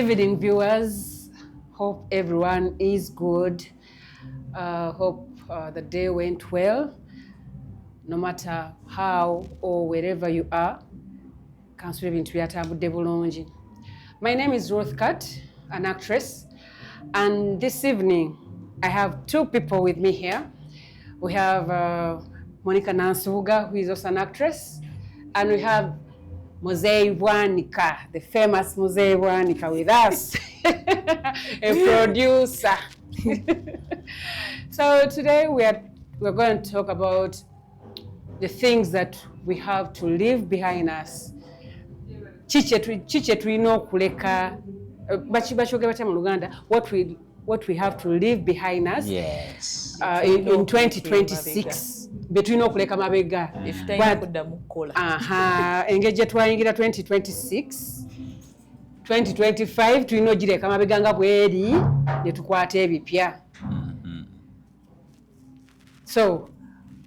Evening viewers, hope everyone is good. Hope the day went well. No matter how or wherever you are, my name is Ruth Kat, an actress, and this evening I have two people with me here. We have Monica Nansuga, who is also an actress, and we have Muzei Bwanika, the famous Muzei Bwanika with us, a producer. So today we're going to talk about the things that we have to leave behind us. Chiche tulina okuleka bachoge batya mu Luganda, what we have to leave behind us. Yes. In 2026. Between okuleka mabega engeri gye twayingira 2026 2025 tulina ogireka mabega nga bweri ne tukwata ebipya. So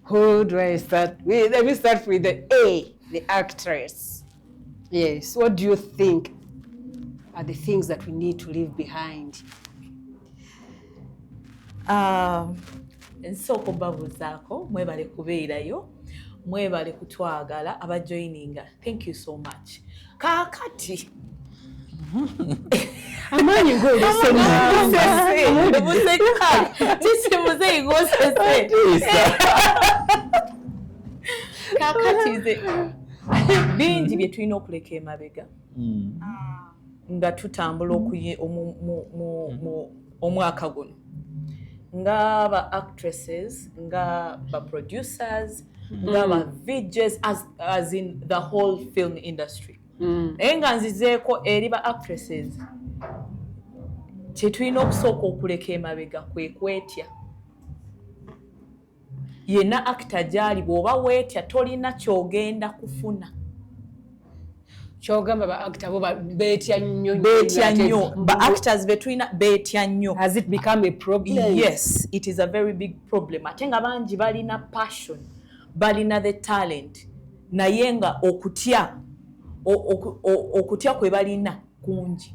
who do I start with? Let me start with the A, the actress. Yes, what do you think are the things that we need to leave behind? Nsoko babuzaako mwebale kubeerayo mwebale kutwagala abajoininga. Thank you so much. Kakati amanyi kakati bingi bye tulina okuleka emabega nga tutambula okuye omwaka guno nga ba actresses, nga ba producers, nga ba VJs, as in the whole film industry. Nga nzizeeko eri ba actresses kyetulina okusooka okuleka emabega kwe kwetya. Yenna actor gyali bw'oba weetya tolina kyogenda kufuna. Kyogamba ba actor bo beetya nnyo. Ba actors betulina beetya nnyo. Has it become a problem? Yes, it is a very big problem. Ate nga bangi balina passion, balina the talent, naye nga okutya kwe balina kungi.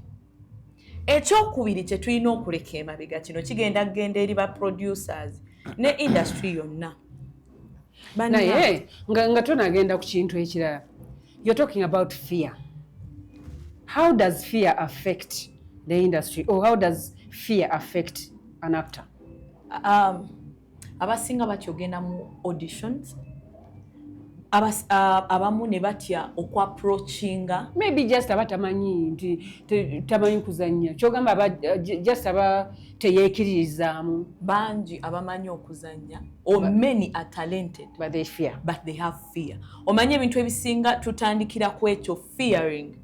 Ekyokubiri kye tulina okuleka emabega kino kigenda eri ba producers ne industry yonna. Naye nga tonagenda ku kintu ekirala. You're talking about fear. How does fear affect the industry, or how does fear affect an actor? Abasinga bakyogenda mu auditions. Abamu ne batya okwa-approachinga. Maybe just abatamanyi nti tamanyi kuzannya. Kyogamba just teyeekirizaamu. Bangi abamanyi okuzannya. Many are talented. But they fear. But they have fear. Omanyi ebintu ebisinga tutandikira ku ekyo fearing.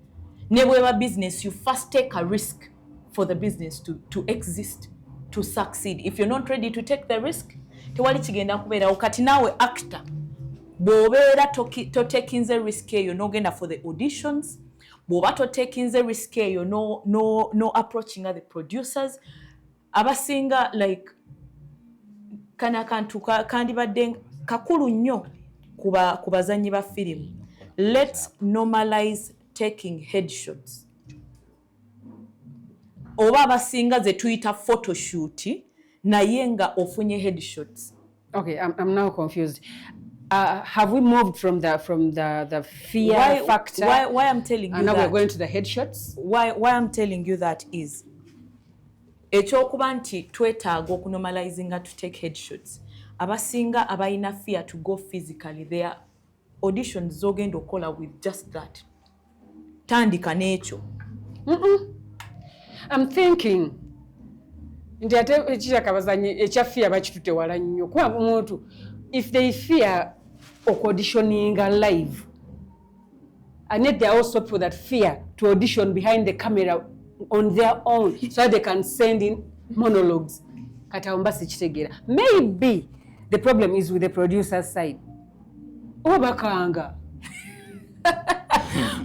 Ne bweba business, you first take a risk for the business to exist, to succeed. If you're not ready to take the risk, tewali kigenda kubeerawo. Kati naawe actor bw'obeera totekinze risk eyo n'ogenda for the auditions, bw'oba totekinze risk eyo no approaching the producers, abasinga like kana kantu kandibadde kakulu nnyo ku bazannyi ba firimu. Let's normalize taking headshots. Oba abasinga ze tuyita photoshoot naye nga ofunye headshots. Okay, I'm now confused. Have we moved from the fear factor? Why I'm telling you and now that, we're going to the headshots? Why I'm telling you that is ekyokuba nti twetaaga okunormalizinga to take headshots. Abasinga abayina fear to go physically, their auditions zogenda okola with just that. Tandika n'ekyo. I'm thinking nti ate ekiraka bazanyi ekya fear bakitute wala nnyo. Kuba omuntu if they fear auditioning live, and yet there are also people that fear to audition behind the camera on their own so they can send in monologues. Katawamba sikitegera. Maybe the problem is with the producer's side. Obakanga.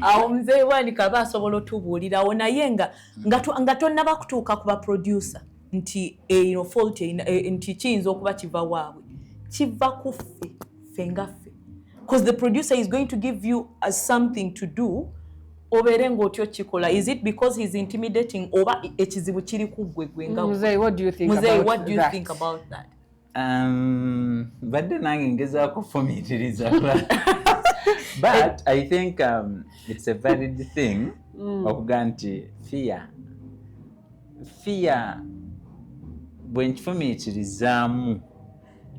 Awo mzee wani kaba asobola otubuulirawo naye nga tonnaba kutuuka ku ba producer nti fault nti kiyinza okuba kiva waabwe. Kiva ku ffe nga ffe. Because the producer is going to give you something to do obeere ng'otyo kikola? Is it because he's intimidating oba ekizibu kiri ku gwe nga Muzeeyi, what do you think Muzeeyi, about what do you that? think about that? Badde nange ngezaako kufumiitiriza but I think it's a valid thing okuga nti fear bwe nkifumiitirizaamu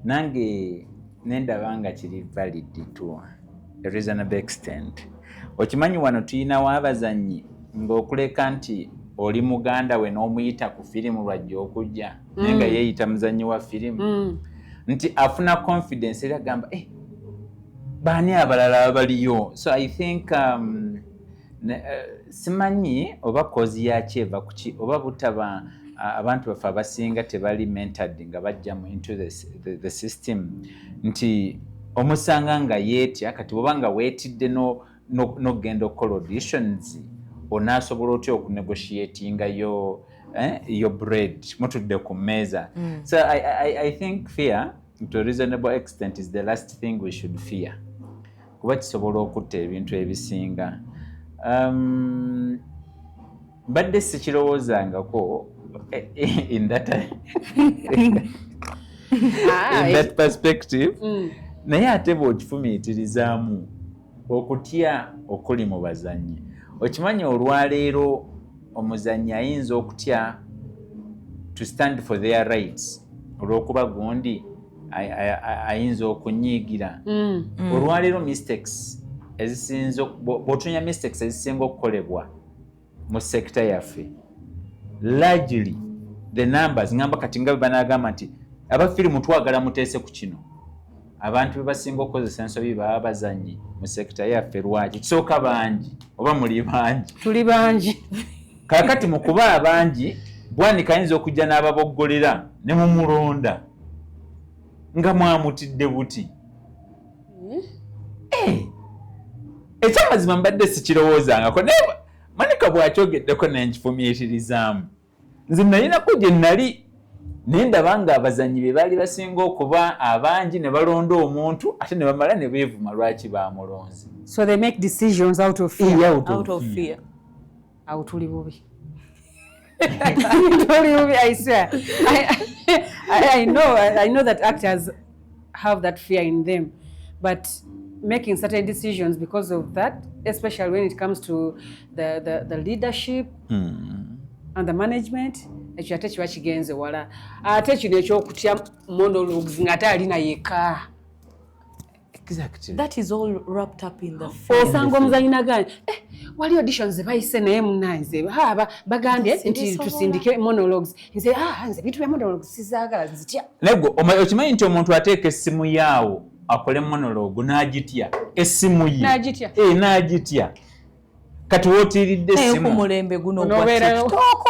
nange nendaba nga kiri valid to a reasonable extent. Okimanyi wano tuyinawo abazannyi ng'okuleka nti oli muganda we n'omuyita ku firimu lwajja okujja naye nga yeeyita muzannyi wa firimu nti afuna confidence era agamba baani abalala abaliyo. So I think simanyi oba kozi yaki eva kuki oba butaba abantu baffe abasinga tebali mentored nga bajja into the system nti omusanga nga yeetya kati bwoba nga weetidde n'ogenda okukola auditions onaasobola otya okunegotiatinga your bread mutudde ku mmeeza. So I think fear to a reasonable extent is the last thing we should fear kuba kisobola okutta ebintu ebisinga. Badde sikirowoozangako in that perspective naye ate bw'okifumiitirizaamu okutya okuli mu bazannyi. Okimanyi olwaleero omuzannyi ayinza okutya to stand for their rights olw'okuba gundi ayinza okunyiigira. Olwaleero mistakes ezisinza bw'otunya mistakes ezisinga okukolebwa mu sector yaffe largely the numbers ngamba kati nga banagamba nti abafirimu twagala muteese ku kino abantu be basinga okukozesa ensobi baba bazannyi mu sector yaffe. Lwaki? Kisooka bangi oba muli bangi? Tuli bangi. Kaakati mu kuba abangi Bwanika ayinza okujja n'ababoggolera ne mu mulonda nga mwamutidde buti. Ekyamazima mbadde sikirowoozangako naye Manika bw'akyogeddeko n'enkifumiitirizaamu. Nze nalinaku gye nali naye ndaba nga abazannyi be baali basinga okuba abangi ne balonda omuntu ate ne bamala ne beevuma lwaki baamulonze. So they make decisions out of fear. Out of fear. Awo tuli bubi. I swear. I know that actors have that fear in them, but making certain decisions because of that, especially when it comes to the leadership and the management, ekyo ate kiba kigenze wala. Ate kino ekyokutya monologues ng'ate alina yekka. Exactly. That is all wrapped up in the fear. Osanga omuzanyi naganya wali auditions ze bayise naye munanze bagambye nti tusindike monologues. Nze nze bitu bya monologues sizaagala nzitya. Nego okimanyi nti omuntu ateeka essimu yaawo akole monologue n'agitya essimu ye. N'agitya. N'agitya. Kati wootiridde essimu. Ku mulembe guno gwa TikTok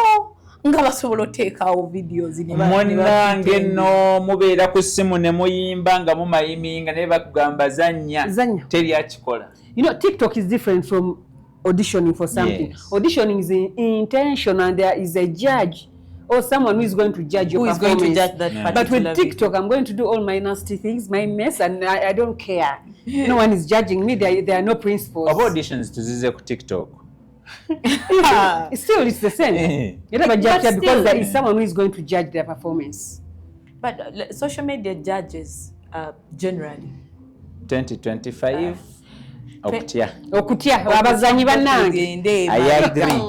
nga basobola oteekawo videos ne Munnange nno mubeera ku ssimu ne muyimba nga mumayiminga naye bakugamba zanya. Teri akikola. You know, TikTok is different from auditioning for something. Yes. Auditioning is intentional and there is a judge or someone who is going to judge your performance. Who is going to judge that particular But with video. TikTok, I'm going to do all my nasty things, my mess, and I don't care. No one is judging me. There are no principles. Oba auditions tuzize ku TikTok. Still, it's the same. You never judge her because there is someone who is going to judge their performance. But social media judges generally 2025 okutya abazanyi bannange. I agree.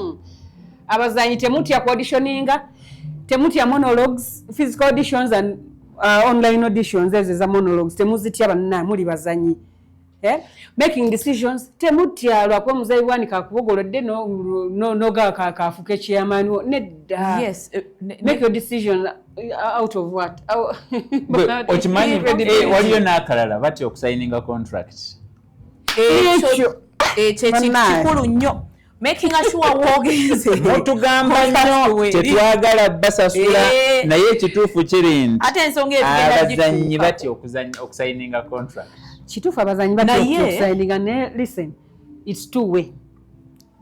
Abazanyi temutya ku auditioninga, temutya monologues, physical auditions and online auditions ezo za monologues temuzitya banna muli bazanyi. Making decisions temutya lwakuba muzayi Bwanika akubogolodde no kafuke chairman nedda. Yes, make your decision out of what? Okimanyi waliyo n'akalala batya okusayininga contract. ekyo kikulu nnyo making sure woogenze Mutugamba nnyo tetwagala basasula naye ekituufu kiri nti ate ensonga abazannyi batya okusayininga contract. Kituufu abazanyi batya okusayininga ne listen, it's two way.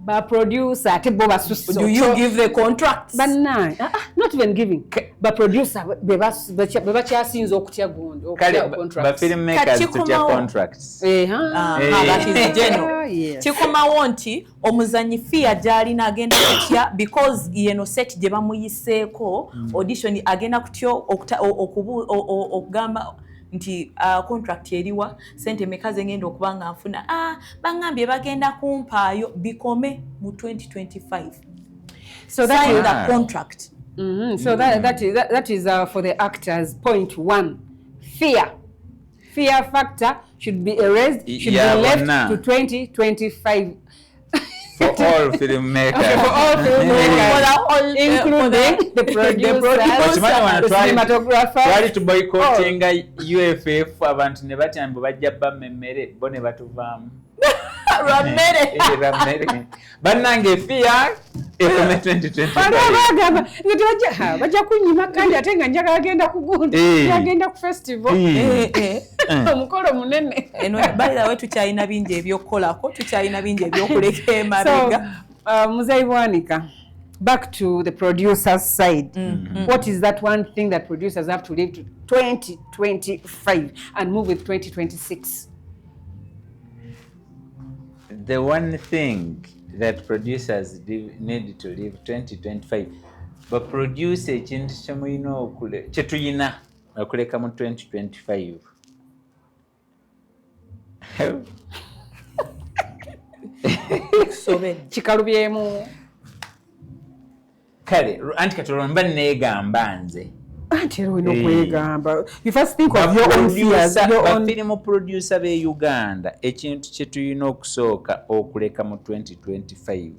ba producer ate bo basusso. Do you give the contracts? But nah, not even giving. Ba producer beba kyasinza okutya gondi okutya contracts. Ba filmmakers tutya contracts. That is general. Kikomawo nti omuzanyi fee gyalina agenda kutya because yeno set gye bamuyiseeko audition agenda kutya okugamba nti contract eriwa sente mekaze ngenda okubanga nfuna bangambye bagenda kumpaayo bikome mu 2025. So that is the contract. So that is for the actors. Point 1, fear factor should be erased, should be left to 2025. For all filmmakers. For all filmmakers, including the producers, the cinematographer. Twali tuboycottinga UFF abantu ne batya mbu bajja bammemmere bo ne batuvaamu. Ramere. Bannange fia ekome 2025. Bajja kunyima kandi ate nga njagala agenda kugundi. Agenda ku festival. Omukolo munene. By the way tukyalina bingi ebyokukolako, tukyalina bingi ebyokuleka emabega. So, Muzeyi Bwanika, back to the producer's side. What is that one thing that producers have to leave to 2025 and move with 2026? The one thing that producers need to leave 2025, but produce ekintu kyetulina okuleka mu 2025. Kikalubyemu. Kale anti katolomba neegamba nze. Anti olina okwegamba. You first think of your own fears. Film producer be Uganda ekintu kye tulina okusooka okuleka mu 2025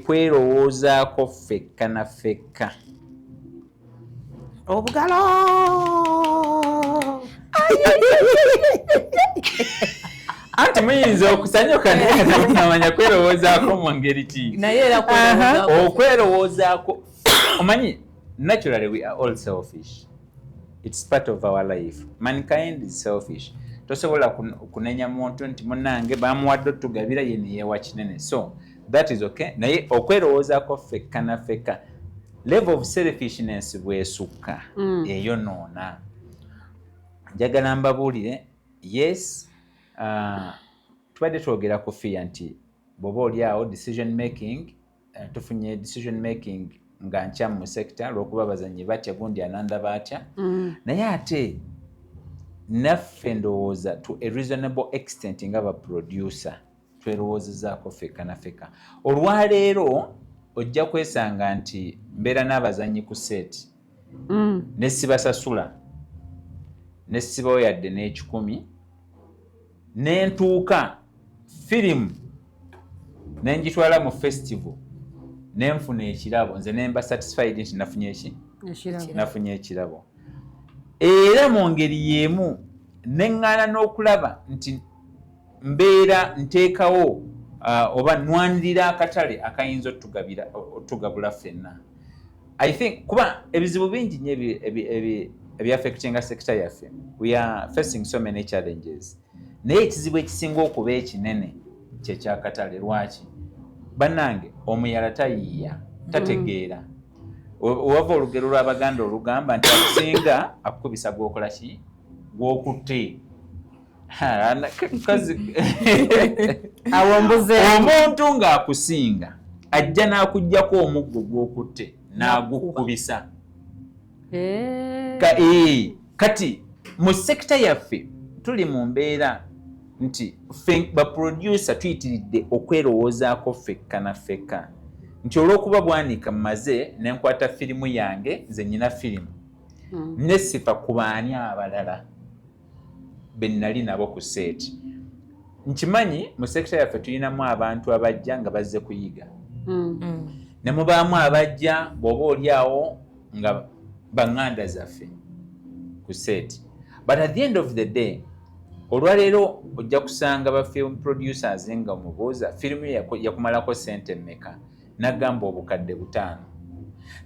kwerowoozaako ffekka na ffekka. Obugalo. Anti muyinza okusanyuka naye nga tamanya kwerowoozaako mu ngeri ki. Naye era kwerowoozaako. Okwerowoozaako. Omanyi, naturally we are all selfish. It's part of our life. Mankind is selfish. Tosobola kunenya muntu nti munnange bamuwadde tugabira ye neyewa kinene. So that is okay. Naye okwerowoozaako ffekka na ffekka. Level of selfishness bwesukka eyo noona. Njagala mbabuulire, yes, tubadde twogera ku fear nti bw'oba oli awo decision making, tufunye decision making nga nkyamu mu sector lw'okuba abazannyi batya gundi ananda batya. Naye ate naffe ndowooza to a reasonable extent nga ba producer twerowoozezaako ffekka na ffekka. Olwaleero ojja kwesanga nti mbeera n'abazannyi ku set ne sibasasula ne sibawo yadde n'ekikumi ne ntuuka firimu ne ngitwala mu festival ne nfuna ekirabo nze ne mba satisfied nti nafunye ekirabo. Era mu ngeri y'emu neŋŋaana n'okulaba nti mbeera nteekawo oba nwanirira akatale akayinza otugabula ffenna. I think kuba ebizibu bingi nnyo ebyaffectinga sector yaffe. We are facing so many challenges. Naye ekizibu ekisinga okuba ekinene kyekyakatale. Lwaki? Bannange omuyala tayiiya, tategeera. Wava olugero lw'Abaganda olugamba nti akusinga akukubisa gwokola ki? Gwokutte. Omuntu ng'akusinga ajja n'akuggyako omuggo gw'okutte n'agukubisa. Kati mu sekita yaffe tuli mu mbeera nti ba producer tuyitiridde okwerowoozaako ffekka na ffekka. Nti olw'okuba Bwanika mmaze ne nkwata firimu yange, nze nnyina firimu, nesifa ku baani abalala be nnali nabo ku seeti. Nkimanyi mu sekita yaffe tulinamu abantu abajja nga bazze kuyiga. Ne mubaamu abajja bw'oba oli awo nga baŋŋanda zaffe ku seeti. But at the end of the day, olwaleero ojja kusanga ba film producers nga omubuuza firimu yakumalako sente mmeka? N'agamba obukadde 5.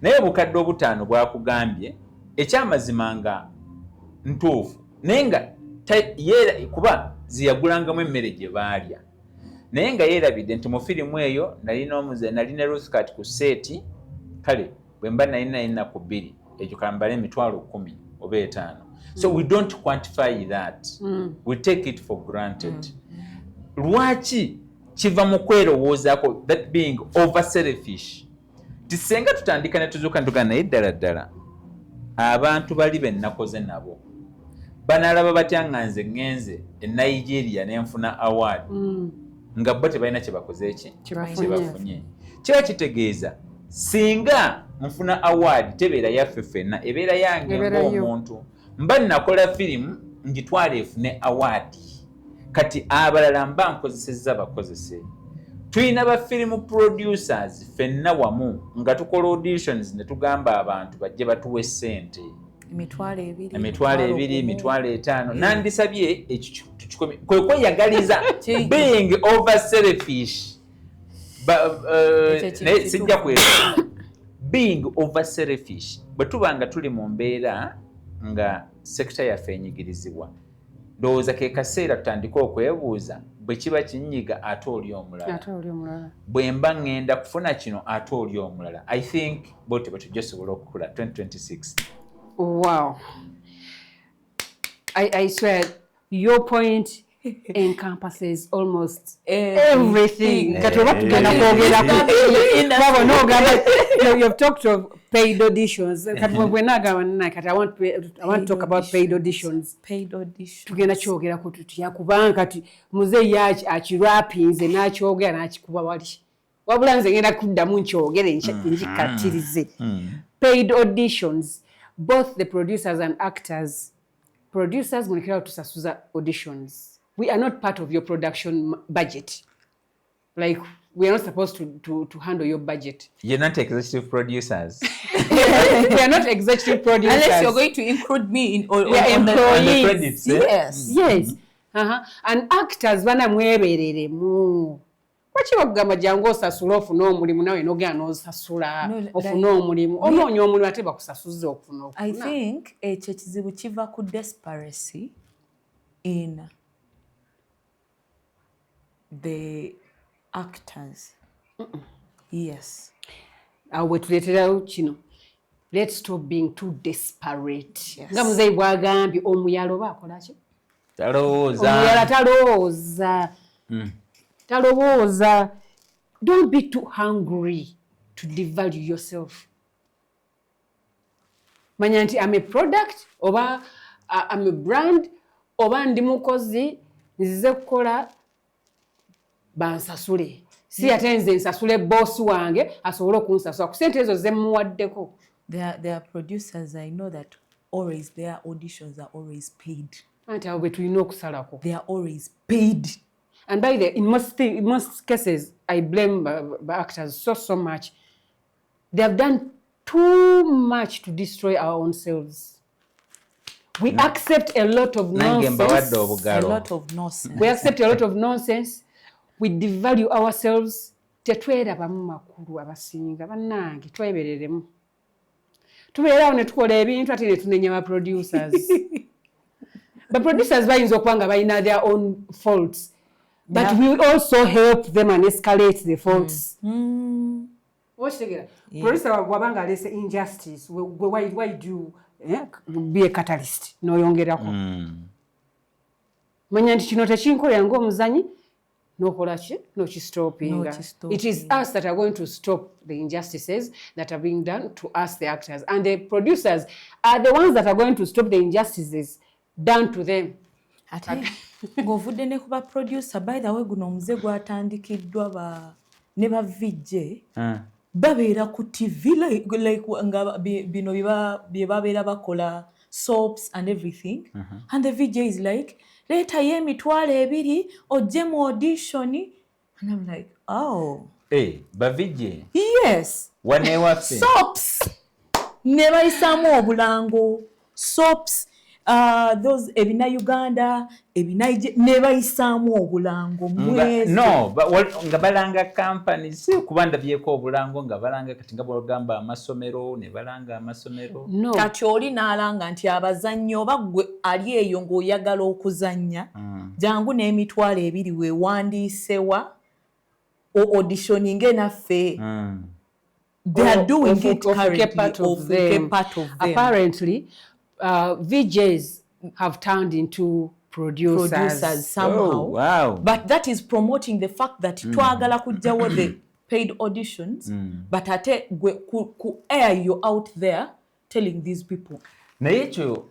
Naye obukadde 5 bwakugambye ekyamazima nga ntuufu naye nga kuba ziyagulangamu emmere gye baalya. naye nga yeerabidde nti mu firimu eyo nalina Ruthcat ku seeti kale bwe mba nalina ku 2 ekyo kambale 10,000 oba 5. So we don't quantify that. We take it for granted. Lwaki kiva mu kwerowoozaako, that being over selfish. Tisenga tutandika ne tuzuuka ntugana naye ddala abantu bali be nakoze nabo banalaba batya nga nze ngenze e Nigeria nenfuna award nga bo tebalina kye bakoze kye bafunye. Kiba kitegeeza singa nfuna award tebeera yaffe ffenna ebeera yange ng'omuntu mba nakola firimu ngitwala efune award kati abalala mba nkozesezza bakozese. Tulina ba film producers ffenna wamu nga tukola auditions ne tugamba abantu bajje batuwe ssente emitwalo 2 emitwalo 5 nandisabye ekyo tukikomye kwe kweyagaliza being over selfish sijja kwera being over selfish bwe tubanga tuli mu mbeera nga sekita yaffe enyigirizibwa ndowooza ke kaseera tutandika okwebuuza bwe kiba kinyiga ate oli omulala bwe mba ngenda kufuna kino ate oli omulala. I think boti bwe tujja sobola okukula 2026. Wow. I swear your point encompasses almost everything. You've talked of paid auditions. I want to talk about paid auditions. Tugenda kyogera ku tutya kubanga kati muzeeyi akirapinze n'akyogera n'akikuba wali. Wabula nze ngenda kuddamu nkyogere nkikattirize. Paid auditions, both the producers and actors. Producers mulekera tusasuza auditions. We are not part of your production budget. Like, we are not supposed to handle your budget. You're not executive producers. We are not executive producers. Unless you're going to include me in on the credits. Yes. Yes. And actors bana mweberere mu. Wachi bagamba jango osasula ofuna omulimu nawe nogera n'osasula ofuna omulimu onoonya omulimu ate bakusasuza okufuna. I think ekyo kizibu kiva ku desperation in the actors. Yes. Wetuleeterawo kino. Let's stop being too desperate. Nga muzeeyi bwagambye omuyala oba akola ki? Omuyala talowooza. Don't be too hungry to devalue yourself. Manya nti I'm a product oba I'm a brand oba ndi mukozi nzize kukola bansasule. Si ate nze nsasule boss wange asobole okunsasula ku ssente ezo ze muwaddeko. There are producers I know that always their auditions are always paid. Anti awo bwe tulina okusalako. They are always paid. And by the in most cases I blame the actors so much. They have done too much to destroy our own selves. We accept a lot of nonsense. We accept a lot of nonsense. We devalue ourselves. Tetwerabamu makulu abasinga bannange twebereremu. Tubeerawo ne tukola ebintu ate ne tunenya ba producers. But producers bayinza okubanga balina their own faults. But we also help them and escalate the faults. Producer wabanga alese injustice, why do be a catalyst? No yongerako. Manya nti kino tekinkolera ng'omuzanyi n'okola ki n'okistopinga. It is us that are going to stop the injustices that are being done to us, the actors. And the producers are the ones that are going to stop the injustices done to them. Ate ng'ovudde ne kuba producer, by the way guno omuze gwatandikiddwa ne ba VJ babeera ku TV like nga bino bye babeera bakola soaps and everything. And the VJ is like, leeta ye emitwalo 2 ojje mu audition. And I'm like, oh. Hey, ba VJ? Yes. Wane waffe? Soaps. Ne bayisaamu obulango. Soaps. those ebina Uganda ebina ne bayisaamu obulango nga balanga companies kubanda byeko obulango nga balanga kati nga bwogamba amasomero ne balanga amasomero kati oli n'alanga nti abazannyi oba gwe ali eyo ng'oyagala okuzannya jangu n'emitwalo ebiri weewandiisewa auditioning enaffe they are doing it currently part of them. Apparently VJs have turned into producers somehow. Wow. But that is promoting the fact that twagala kujjawo the paid auditions but ate ku air you out there telling these people naye ekyo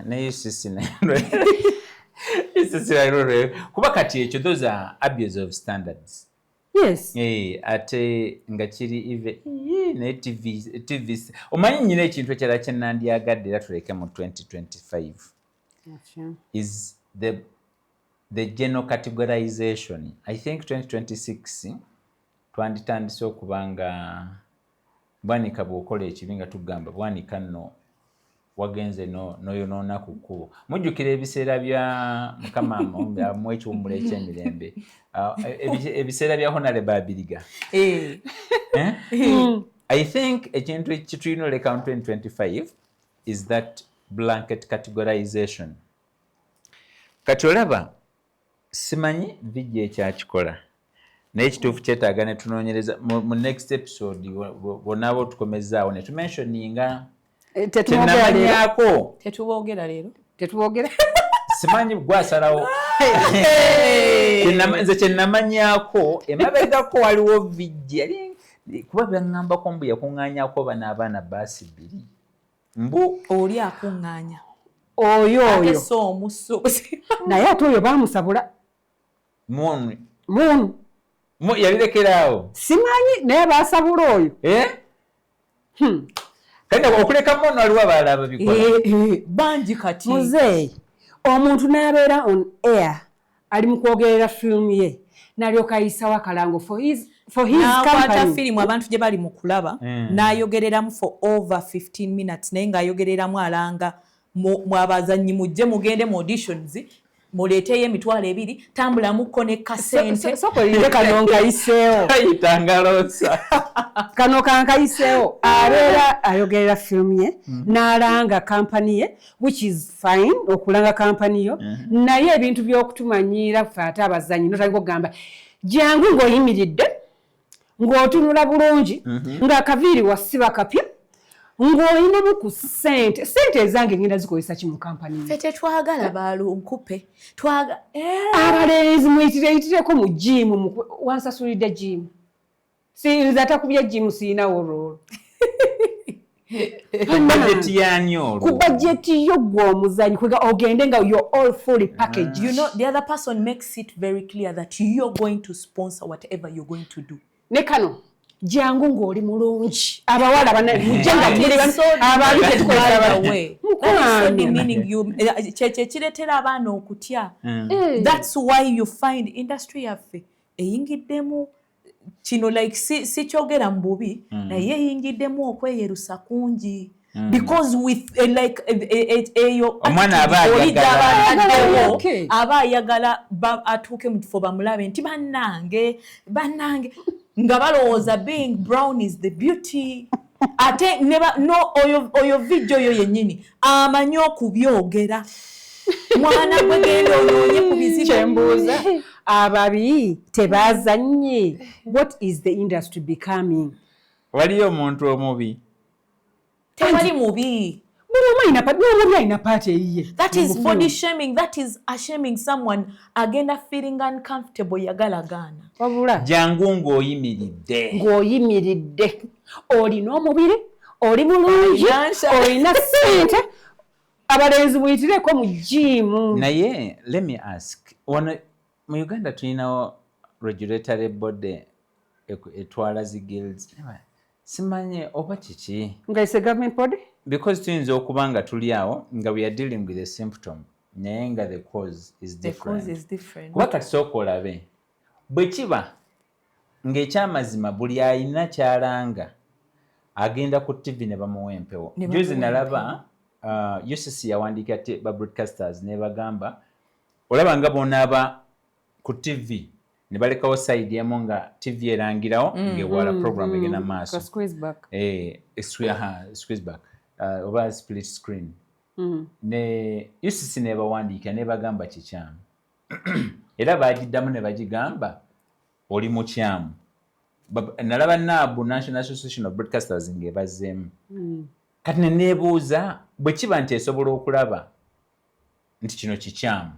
naye sisi kuba kati ekyo those are abuse of standards. Yes. Ate nga kiri even ne TV omanyi nyina ekintu ekirala kye nandyagadde era tuleke mu 2025 is the general categorization. I think 2026 twanditandise okubanga bwanika bw'okola ekibi nga tugamba bwanika nno wagenze noyonoona ku kkubo. Mujjukira ebiseera bya mukama mu ekiwummula eky'emirembe ebiseera bya Honorable Abiriga. I think ekintu ekitulina oleka mu 2025 is that blanket categorization. Kati olaba simanyi vijja ekyakikola naye ekituufu kyetaaga ne tunoonyereza mu next episode bonaabo tukomezaawo ne tumentioninga tenamanyako tetuboogera leero simanyi gwasalawo nze kyenamanyako emabegako waliwo vijja kuba byaŋŋambako mbu yakuŋŋaanyako bano abaana baasi bbiri mbu oli akuŋŋaanya oyo so omuso naye ate oyo baamusabula munu yabirekeraawo simanyi naye baasabula oyo kati okuleka mono waliwo abalala ababikola bangi kati muzeeyi omuntu n'abeera on air ali mu kwogerera firimu ye n'alyoka ayisawo akalango for his n'akwata firimu abantu gye bali mu kulaba n'ayogereramu for over 15 minutes naye ng'ayogereramu alanga mu abazannyi mujje mugende mu auditions muleeteyo emitwalo 2 tambulamuko ne kasente sokolinde kano nkayiseewo ayitangalosa kano kankayiseewo abeera ayogerera firimu ye n'alanga kampani ye which is fine okulanga kampani yo naye ebintu by'okutumanyiira ffe ate abazannyi notandika okugamba jangu ng'oyimiridde ng'otunula bulungi ng'akaviiri wasiba kapya ng'olinamu ku sente ezange ngenda zikozesa ki mu kampani ffe tetwagala balunkupe abalenzi muyitireyitireko mu jimu wansasulidde jimu sinza atakubya jimu siinawo olwolwo budget yani olwo ku budget yo gwe omuzanyi kwega ogende nga you're all fully packaged. You know the other person makes it very clear that you're going to sponsor whatever you're going to do. Ne kano jangu ng'oli mulungi abawala mujjenga abaali tetukolekireetera abaana okutya. That's why you find industry yaffe eyingiddemu kino like si kyogera mu bubi naye eyingiddemu okweyerusa kungi because with like eyo omwana aba ayagala atuuke mu kifo bamulabe nti bannange nga balowooza being brown is the beauty ate oyo vijjo oyo yennyini amanyi okubyogera mwana gwe genda onoonye ku bizibu kyembuuza ababi tebazannye. What is the industry becoming? Waliyo omuntu omubi tewali mubi. That is body shaming. That is shaming someone agenda feeling uncomfortable yagalagana. Wabula jangu ng'oyimiridde olina omubiri oli bulungi olina ssente abalenzi muyitireko mu jimu. Naye let me ask one mu Uganda tulinawo regulatory body etwala zi guilds simanye oba kiki nga is a government body because tuyinza okuba nga tuli awo nga we are dealing with a symptom naye nga the cause is different. Kuba kati sooka olabe bwe kiba ng'ekyamazima buli alina kyalanga agenda ku TV ne bamuwa empewo. Juzi nalaba UCC yawandiika ba broadcasters ne bagamba olaba nga bonaaba ku TV ne balekawo side emu nga TV erangirawo ng'ewala program egenda maaso squeeze back oba split screen ne UCC ne bawandiika ne bagamba kikyamu era bagiddamu ne bagigamba oli mukyamu nalaba NAB National Association of Broadcasters ng'ebazzeemu kati ne neebuuza bwe kiba nti esobola okulaba nti kino kikyamu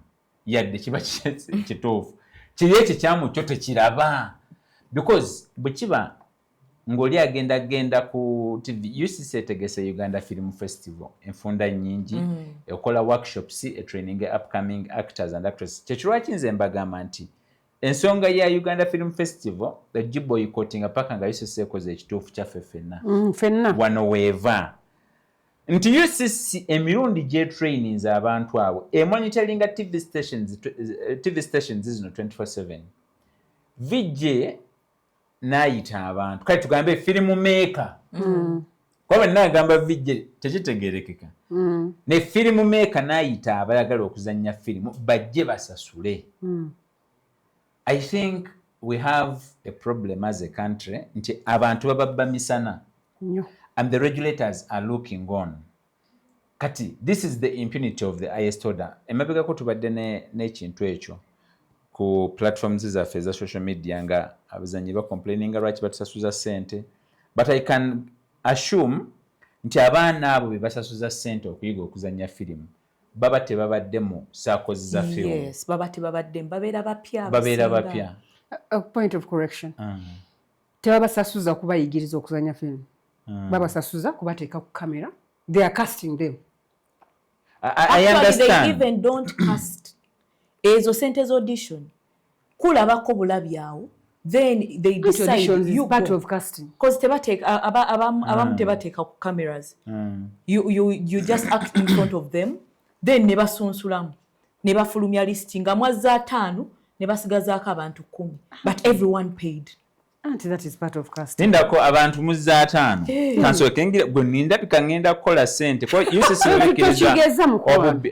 yadde kiba kituufu kiri ekikyamu kyo tekiraba because bwe kiba ng'oli agenda ku TV UCC etegese Uganda Film Festival enfunda nnyingi ekola workshops training upcoming actors and actresses kyekirwaki nze mbagamba nti ensonga ya Uganda Film Festival boycotting paka nga UCC ekoze ekituufu kyaffe ffenna wano weeva nti UCC emirundi gye trainings abantu abo monitoringa TV stations zino 24/7 vijje nayita abantu kale tugambe filimu maker kwa nagamba vijje tekitegerekeka ne filimu maker nayita abayagala okuzannya filimu bajje basasule I think we have a problem as a country nti abantu bababba misana and the regulators are looking on. Kati, this is the impunity of the highest order. Emabega ko tubadde n'ekintu ekyo ku platforms zaffe za social media nga abazanyi ba complaining lwaki batusasuza ssente, but I can assume nti abaana abo be basasuza ssente okuyiga okuzannya firimu baba tebabadde mu sakozi za film. Yes, baba tebabadde babeera bapya. Babeera bapya. A point of correction. Tebabasasuza kubayigiriza okuzannya film. Babasasuza kubateeka ku camera. They are casting them. I understand. They even don't cast. Ezo sentes audition. Kulabako bulabyawo. Then they decide you is part of casting. Because tebateka abamu tebateka ku cameras. You just act in front of them. Then ne basunsulamu. Ne bafulumya listing nga mwazza 5 ne basigazaako abantu 10. But everyone paid. Auntie, that is part of casting. Ndako abantu muzza 5. Kanso kengira gwe ninda pikangenda kola sente. Kwa UCC wekiriza.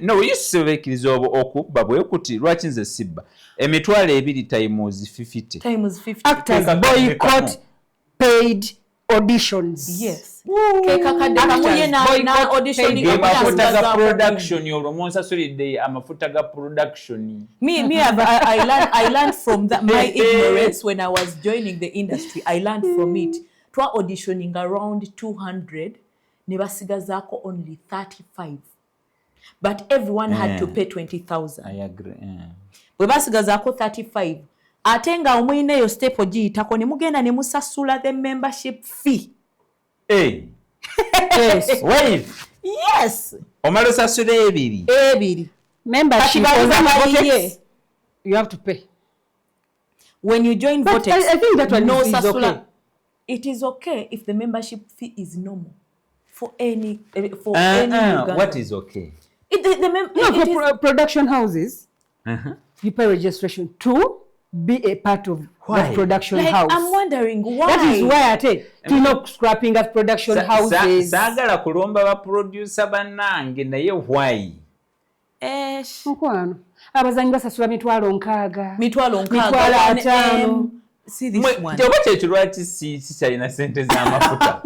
No, UCC wekiriza okubba bwe kuti lwaki nze sibba. Emitwalo 2 times 50. Times 50. Actors boycott paid auditions. Yes. Kekakadde kamuye na auditioning amafuta production yolo monsa solide amafuta ga production. Me I learned from that my ignorance when I was joining the industry. I learned from it. Twa auditioning around 200 ne basigazaako only 35. But everyone had to pay 20,000. I agree. Bwe basigazaako 35. Atenga omwineyo step ogiyitako ne mugenda ne musasula the membership fee. Hey. Yes. Wait. Yes. Omalo sasula 2. Membership you have to pay. When you join but Vortex, I think that one no is sasula. okay. It is okay if the membership fee is normal for any Uganda. What is okay? For production houses, you pay registration to be a part of that production house. I'm wondering why. That is why I take to scrapping at production houses. Sagala kulomba ba producer banange naye why? Mukwano. Abazanyi basasula mitwalo 6. Mitwalo 5. See this one. Joba kyekirwaki si kyalina sente z'amafuta.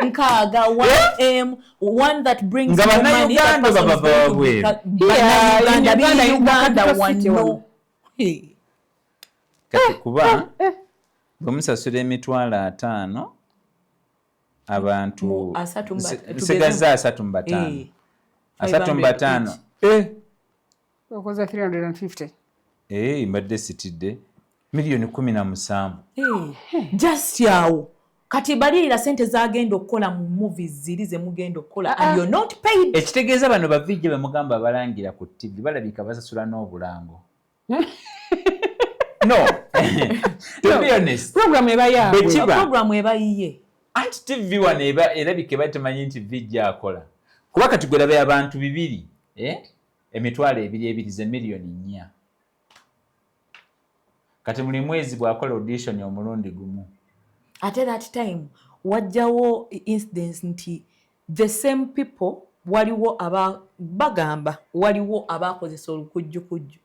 Nkaga 1M, one that brings Nga money. Bannayuganda baba babweru. Uganda one no. Kati kuba bwemusasula emitwalo 5 abantu nsigaza 3 mu 5. 3 mu 5. Okoza 350. Mbadde sitidde milioni 17. Just yawo. Kati balira sente zagenda okukola mu movies ziri ze mugenda okukola and you're not paid. Ekitegeeza bano bavijje bemugamba abalangira ku TV balabika basasula n'obulango. No. To be honest. Program eba yaabwe. Program eba yiye. Anti TV wana erabike batemanyi nti vijja akola. Kuba kati gwe labe abantu 2. Emitwalo 2 ze milioni 4. Kati buli mwezi bw'akola audition omulundi gumu. At that time, wajjawo incidents nti the same people waliwo bagamba waliwo abakozesa olukujjukujju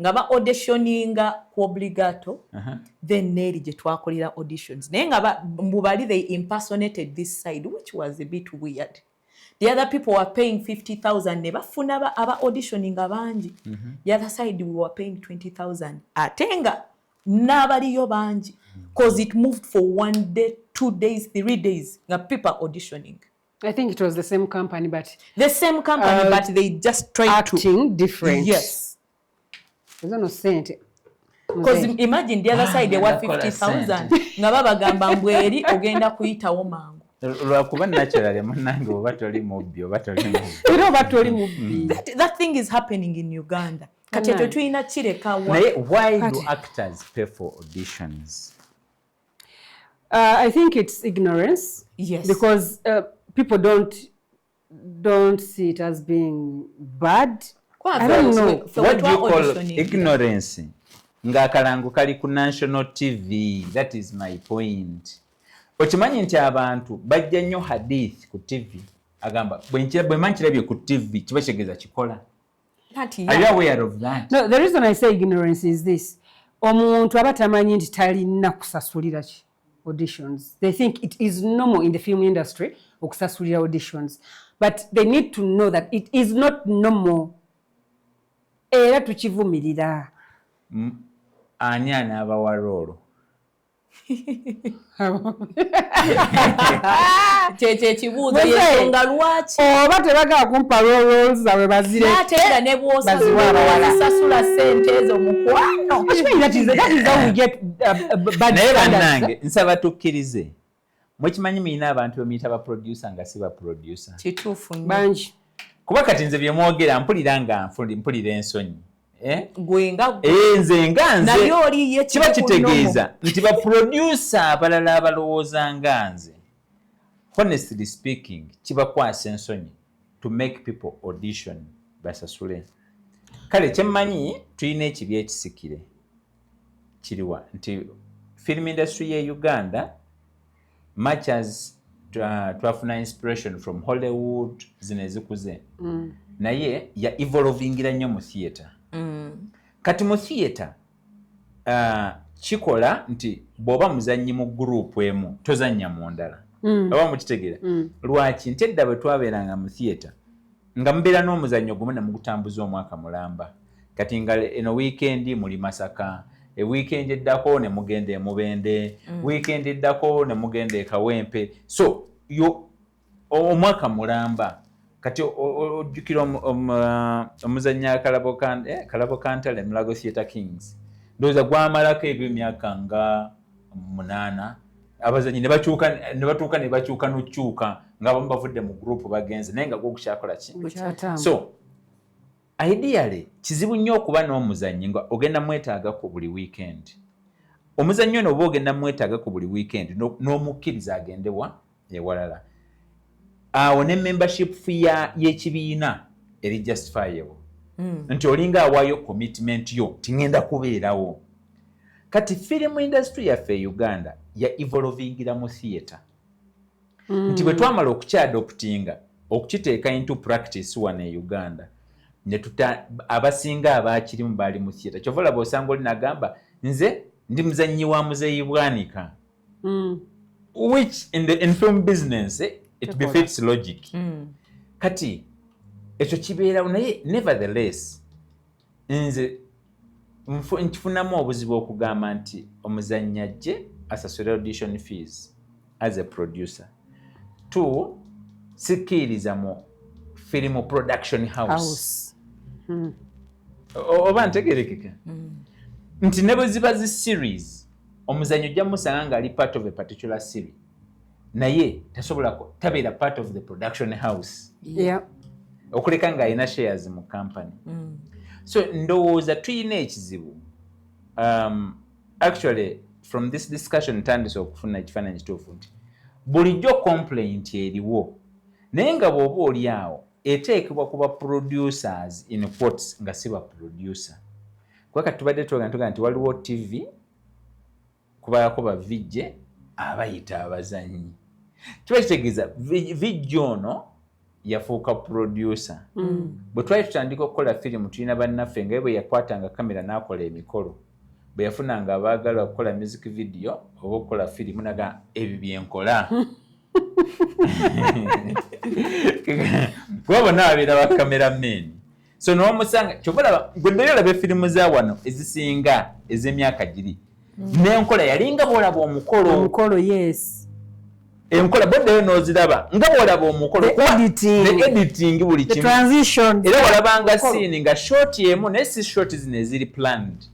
nga ba auditioninga ku obligato then neeri gye twakolera auditions naye nga mbubali they impersonated this side which was a bit weird. The other people were paying 50,000 ne bafuna aba auditioninga bangi. The other side we were paying 20,000 ate nga n'abaliyo bangi because it moved for 1 day 2 days 3 days nga people auditioning. I think it was the same company, but but they just tried acting different. Yes. There's no saint. Because imagine the other side they were 50,000. Nga babagamba mbweri ogenda kuyitawo mangu. Lwakuba naturally munange oba toli mubbi oba toli mubbi. That thing is happening in Uganda. Kati ekyo tulina kireka wa. Why do actors pay for auditions? I think it's ignorance. Yes. Because people don't see it as being bad. I don't know. What do you call ignorance? Ngakalangu kali ku national TV. That is my point. Okimanyi nti abantu bajja nnyo hadith ku TV. Agamba bwe manchirabye ku TV kiba kigeza kikola. Are you aware of that? No, the reason I say ignorance is this. Omuntu aba tamanyi nti talina kusasulira ki auditions. They think it is normal in the film industry okusasulira auditions. But they need to know that it is not normal. Era tukivumirira. Ani anabawa rolo? Cheche chibuzo yensonga lwaki oba tebagala kumpa roles zawe bazire natera ne bwosasula sente ezo mukwano. That is how we get bad standards. Nsaba tukkirize mukimanyi mina abantu bemiyita ba producer nga si ba producer kituufu banji kuba kati nze bye mwogera mpulira ensonyi gwenga nze nganze kiba kitegeeza nti ba producer abalala abalowooza nganze honestly speaking kiba kwasa ensonyi to make people audition basasule. Kale kyemmanyi tulina ekibi ekisikire kiriwa nti film industry ye Uganda much as twafuna inspiration from Hollywood zino ezikuze naye ya evolvingira nnyo mu theatre. Kati mu theatre kikola nti bw'oba muzannyi mu group emu tozannya mu ndala oba mukitegeera lwaki nti edda bwe twabeeranga mu theatre nga mubeera n'omuzannyo gumu ne mugutambuza omwaka mulamba kati nga eno weekend muli Masaka weekend eddako ne mugenda e Mubende weekend eddako ne mugenda e Kawempe so omwaka mulamba kati ojjukira omuzannya Kalabo Kantale Mulago Theatre Kings ndowooza gwamalako ebyemyaka nga 8 abazanyi ne batuuka n'okyuka ng'abamu bavudde mu group bagenze naye nga gwokukyakola ki so ideally kizibu nnyo okuba n'omuzannyi nga ogenda mwetaaga ku buli weekend. Omuzannyi ono oba ogenda mwetaaga ku buli weekend n'omukkiriza agendewa ewalala awo ne membership fee y'ekibiina eri justifiable nti olinga awaayo commitment yo tingenda kubeerawo. Kati film industry yaffe Uganda ya evolvingira mu theatre nti bwe twamala okukyadoptinga okukiteeka into practice wano e Uganda ne abasinga abakirimu baali mu theatre kyova olaba osanga oli nagamba nze ndi muzannyi wa Muzeeyi Bwanika which in film business it befits logic. Kati ekyo kibeerawo naye nevertheless nze nkifunamu obuzibu okugamba nti omuzannyi ajje asasule audition fees as a producer. 2 sikkiriza mu film production house. Oba ntegerekeka nti ne bwe ziba zi series omuzannyi ojja musanga ng'ali part of a particular series naye tabeera part of the production house okuleka ng'alina shares mu company. So ndowooza tulina ekizibu actually from this discussion ntandise okufuna ekifaananyi kituufu nti bulijjo complaint eriwo naye nga bw'oba oli awo eteekebwa kuba producers in quotes nga si ba producer kuba kati tubadde tuga nti waliwo TV kubalako ba vijje abayita abazannyi kiba kitegeeza vijje ono yafuuka producer. Bwe twali tutandika okukola firimu tulina bannaffe nga bwe yakwatanga kamera n'akola emikolo, bwe yafunanga abaagala okukola music video oba okukola firimu naga ebyo byenkola. Kuba bonna babeera bakamerameni. So n'omusanga kyobalaba gwe mbere olaba firimu za wano ezisinga ez'emyaka giri n'enkola yalinga bw'olaba omukolo. Yes. Enkola boddeyo n'oziraba nga bw'olaba omukolo, the editing buli kimu, era walabanga scene nga short emu naye si short zino eziri planned.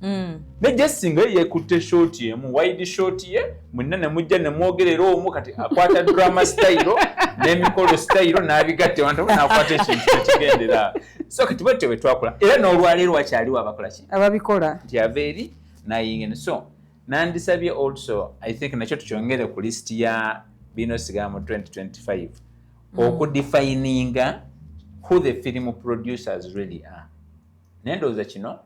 Ne Jessinga yeekutte short emu, wide short ye mwenna ne mujja ne mwogerera omu kati akwata drama style n'emikolo style n'abigatte wantu n'akwata ekintu ekigendera. So kati bwetyo bwe twakola era n'olwaleero wakyaliwo abakola ki ababikola nti aveeri nayingene. So nandisabye also I think nakyo tukyongere ku list ya bino sigala mu 2025 okudefininga who the film producers really are. Nendowooza kino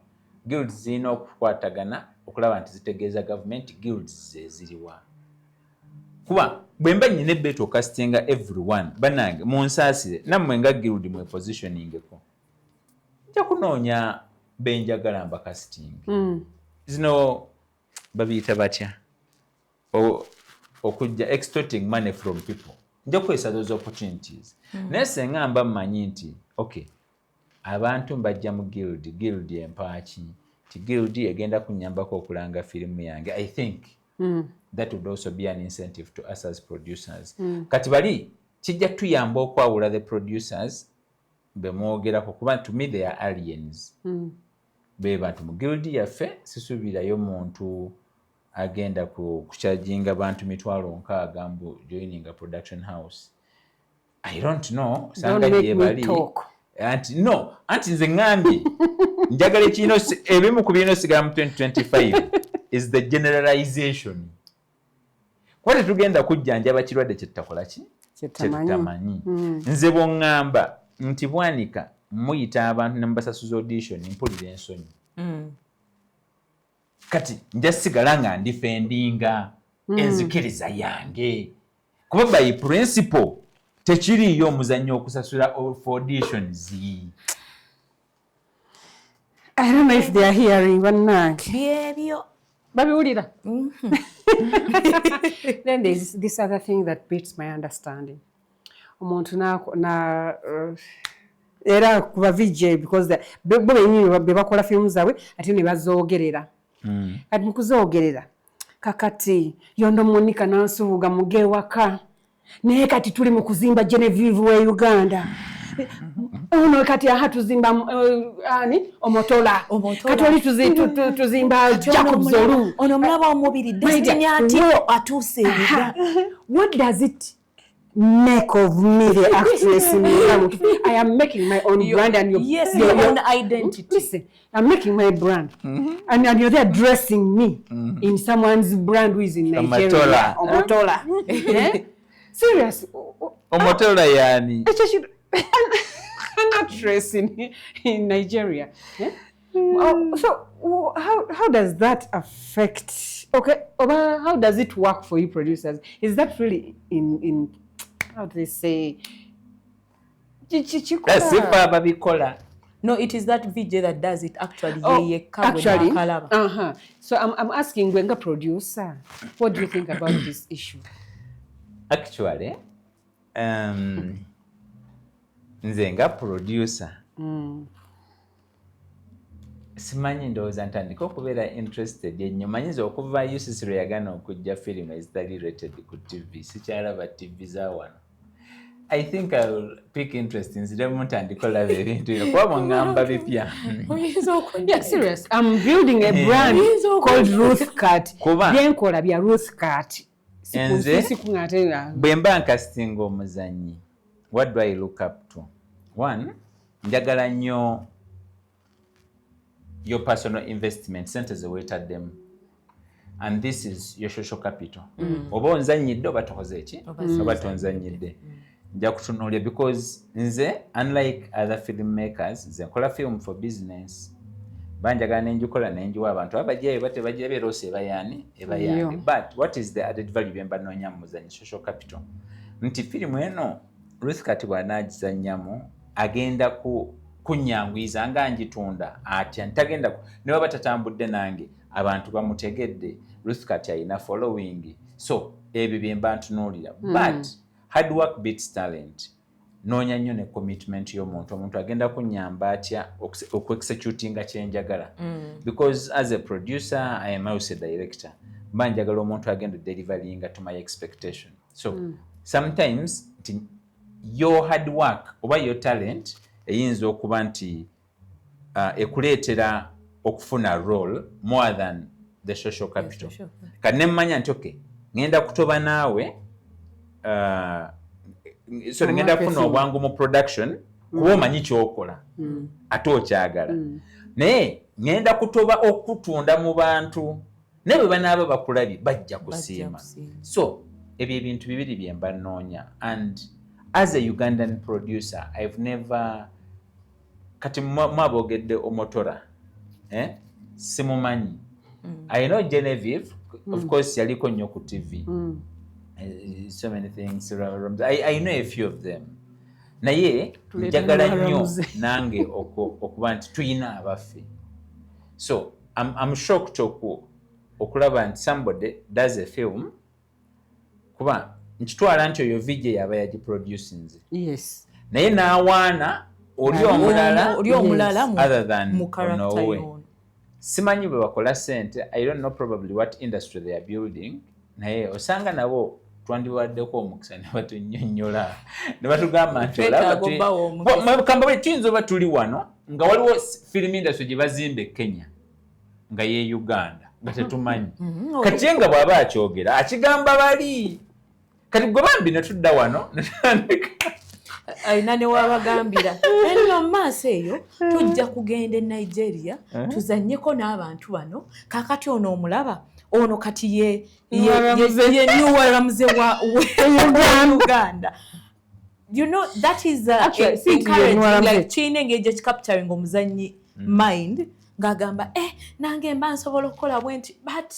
guilds zirina okukwatagana okulaba nti zitegeeza government guilds zeziriwa. Kuba bwe mba nnyina ebbeetu okastinga everyone bannange munsaasire nammwe nga guild mwe positioningeko nja kunoonya benjagala mbakasting. Zino babiyita batya okujja extorting money from people. Nja kukozesa those opportunities. Naye senga mba mmanyi nti okay abantu mbajja mu guild empaaki ti guild egenda kunnyambako okulanga firimu yange. I think that would also be an incentive to us as producers. Kati bali kijja tuyamba okwawula the producers bemwogerako kuba to me they are aliens. Be bantu mu guild yaffe sisuubirayo muntu agenda kucharginga bantu mitwalo nkaaga mbu joining a production house. I don't know. Sanga gye bali. Anti nze ngambye njagala ekino ebimu ku bino sigala mu 2025 is the generalization. Kwate tugenda kujjanjaba kirwadde kyetakola ki? Kyetamanyi. Nze bw'ngamba nti bwanika muyita abantu ne mbasasuza audition mpulira ensonyi. Kati nja sigala nga ndifendinga enzikiriza yange. Kuba by principle tekiriyo omuzannyo okusasula for auditions. I don't know if they are hearing bannange. Byebyo. Babiwulira. Then there's this other thing that beats my understanding. Omuntu na era kuba VJ because bo benyini bebakola films zaabwe ate ne bazoogerera. Kati mukuzoogerera kakati yondo Monica nansubuga mugewaka naye kati tuli mu kuzimba Genevieve we Uganda. Ono kati aha tuzimba Omotola. Kati oli tuzimba Jacob Zolu. Ono mlaba omubiri Destiny ati atuse Uganda. What does it make of me the actress in I am making my own brand and your own identity. Listen, I'm making my brand and you're there dressing me in someone's brand who is in Nigeria. Omotola. Serious. Omotola yani. I'm not dressing in Nigeria. So how does that affect? Okay, how does it work for you producers? Is that really in how do they say? No, it is that VJ that does it actually. Actually. So I'm asking Gwenga producer, what do you think about this issue? Actually, nzenga producer. Simanyi ndowooza ntandika okubeera interested ennyo manyiza okuva UCC lwe yagana okujja film ezitali rated ku TV sikyalaba TV za wano. I think I will pick interest nziremu ntandika olaba ebintu bino kuba mwangamba bipya. Yeah, serious. I'm building a brand called Ruth Cat. Byenkola bya Ruth Cat. Nze bwe mba nkasitinga omuzannyi, what do I look up to? One, njagala nnyo your personal investment centers awaited them, and this is your social capital. Oba onzanyidde oba tokoze ki oba tonzanyidde nja kutunuulya because nze unlike other filmmakers nze nkola film for business. Banjagala nenjikola nenjiwa abantu abajjayo bate bajja beerose ebayani ebayange. But what is the added value bemba noonya mu muzannyi social capital? Nti firimu eno Ruth kati bw'anaagizannyamu agenda kunyangwiza nga njitunda atya ntagenda ne baba tatambudde nange abantu bamutegedde Ruth kati alina following so ebyo bye mba ntunuulira but hard work beats talent noonya nnyo ne commitment y'omuntu omuntu agenda kunnyamba atya oku-executinga kyenjagala because as a producer I am also a director mba njagala omuntu agenda deliveringa to my expectation so sometimes your hard work oba your talent eyinza okuba nti ekuleetera okufuna role more than the social capital kati nemmanya nti okay ngenda kutoba naawe so ngenda kufuna obwangu mu production kuba omanyi kyokola ate okyagala naye ngenda kutoba okutunda mu bantu naye bwe banaaba bakulabye bajja kusiima so ebyo ebintu bibiri bye mba nnoonya and as a Ugandan producer I've never kati mwabogedde omotora simumanyi I know Genevieve of course yaliko nnyo ku TV so many things I know a few of them naye njagala nnyo nange okuba nti tuyina abaffe so I'm shocked okulaba nti somebody does a film kuba nkitwala nti oyo vijay yaba yagiproducinze yes naye n'awaana oli omulala other than mu character Onowe. yono Simanyi bwe bakola sente I don't know probably what industry they are building naye osanga nabo twandiwaddeko omukisa ne batunnyonnyola ne batugamba nti olaba tuyinza oba tuli wano nga waliwo film industry gye bazimba e Kenya nga ye Uganda nga tetumanyi kati ye nga bw'aba akyogera akigamba bali kati gwe bambi ne tudda wano ayina ne wabagambira eno mu maaso eyo tujja kugenda e Nigeria tuzannyeko n'abantu bano kakati ono omulaba ono kati ye niwaramuze wa Uganda you know that is encouraging like chine engage capturing omuzanyi mind ngagamba nange mba nsobola okukola bwenti but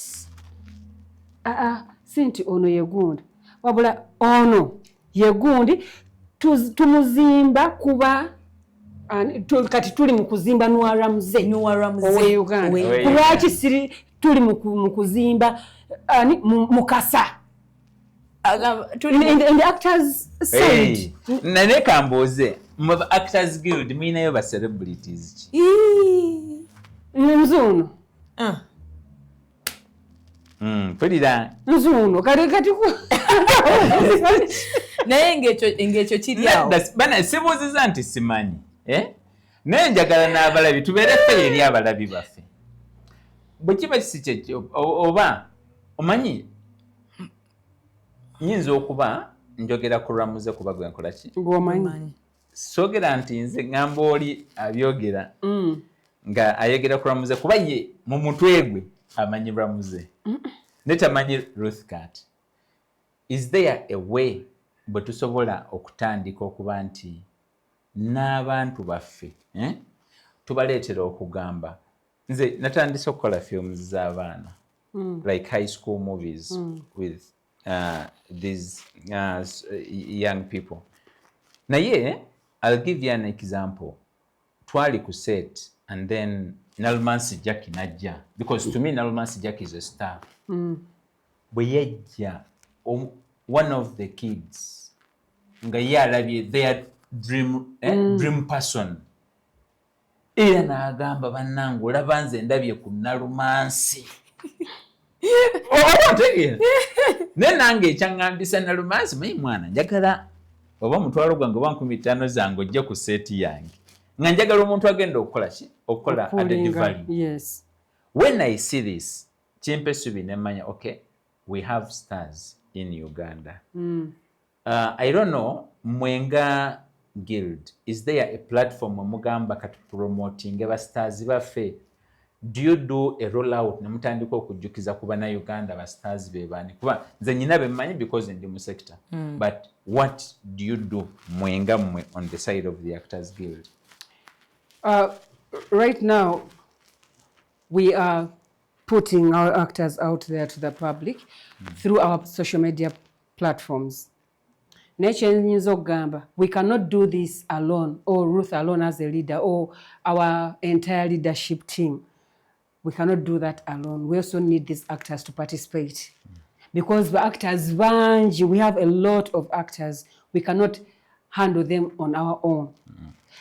sinti ono yegundi wabula ono yegundi tumuzimba kuba kati tuli mu kuzimba Nwaramuze owe Uganda lwaki siri tuli mu kuzimba Mukasa in the actors side nane kamboze mu actors guild mwinayo ba celebrities nzuno pulira nzuno kati naye ng'ekyo kiri awo bana sibuuziza nti simanyi naye njagala n'abalabi tubeere ffe eri abalabi baffe bwe kiba kisi kyekyo oba omanyi nyinza okuba njogera ku Lwamuze kuba gwe nkola ki ng'omanyi soogera nti nze ngamba oli abyogera nga ayogera ku Lwamuze kuba ye mu mutwe gwe amanyi Lwamuze netamanyi Ruth Kat is there a way bwe tusobola okutandika okuba nti n'abantu baffe tubaleetera okugamba nze natandise okukola films z'abaana like high school movies with these young people naye I'll give you an example twali ku set and then Nalmansi Jackie najja because to me Nalmansi Jackie is a star bwe yajja one of the kids nga yalabye their dream person era n'agamba bannange olaba nze ndabye ku Nalmansi obategeera naye nange ekyaŋŋambisa Nalmansi manyi mwana njagala oba mutwalo gwange oba 15 zange ojje ku seeti yange nga njagala omuntu agenda okukola ki okukola added value yes when I see this kimpe subi nemanya okay we have stars in Uganda I don't know mwenga guild is there a platform mugamba kati promoting aba stars baffe do you do a rollout nemutandika okujjukiza ku bana Uganda ba stars bebani kuba nze nyina bemanyi because ndi mu sector but what do you do mwenga mwe on the side of the Actors Guild? Right now we are putting our actors out there to the public through our social media platforms Nekyenyinza okugamba, we cannot do this alone, or Ruth alone as a leader, or our entire leadership team. We cannot do that alone. We also need these actors to participate. Because the actors, we have a lot of actors. We cannot handle them on our own.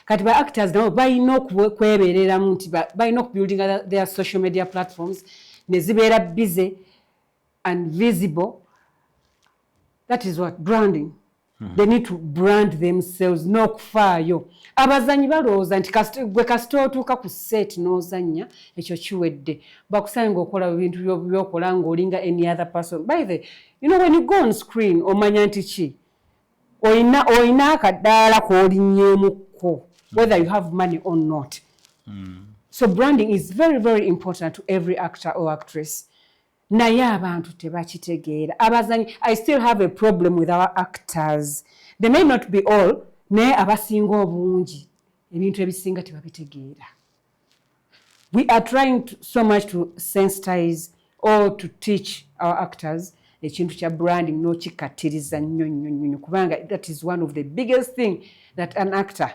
Kati ba actors now balina okwebereramu nti balina okubuilding their social media platforms ne zibeera busy and visible. That is what branding. They need to brand themselves n'okufaayo. Abazanyi balowooza nti gwe kasita otuuka ku set n'ozannya ekyo kiwedde. Bakusanga ng'okola ebintu by'okola ng'olinga any other person. By the way, you know when you go on screen omanya nti ki oyina akaddaala k'olinnyeemukko whether you have money or not. So branding is very, very important to every actor or actress. Naye abantu tebakitegeera. Abazanyi, I still have a problem with our actors. They may not be all, naye abasinga obungi ebintu ebisinga tebabitegeera. We are trying so much to sensitize or to teach our actors ekintu kya branding n'okikkattiriza nnyo kubanga that is one of the biggest thing that an actor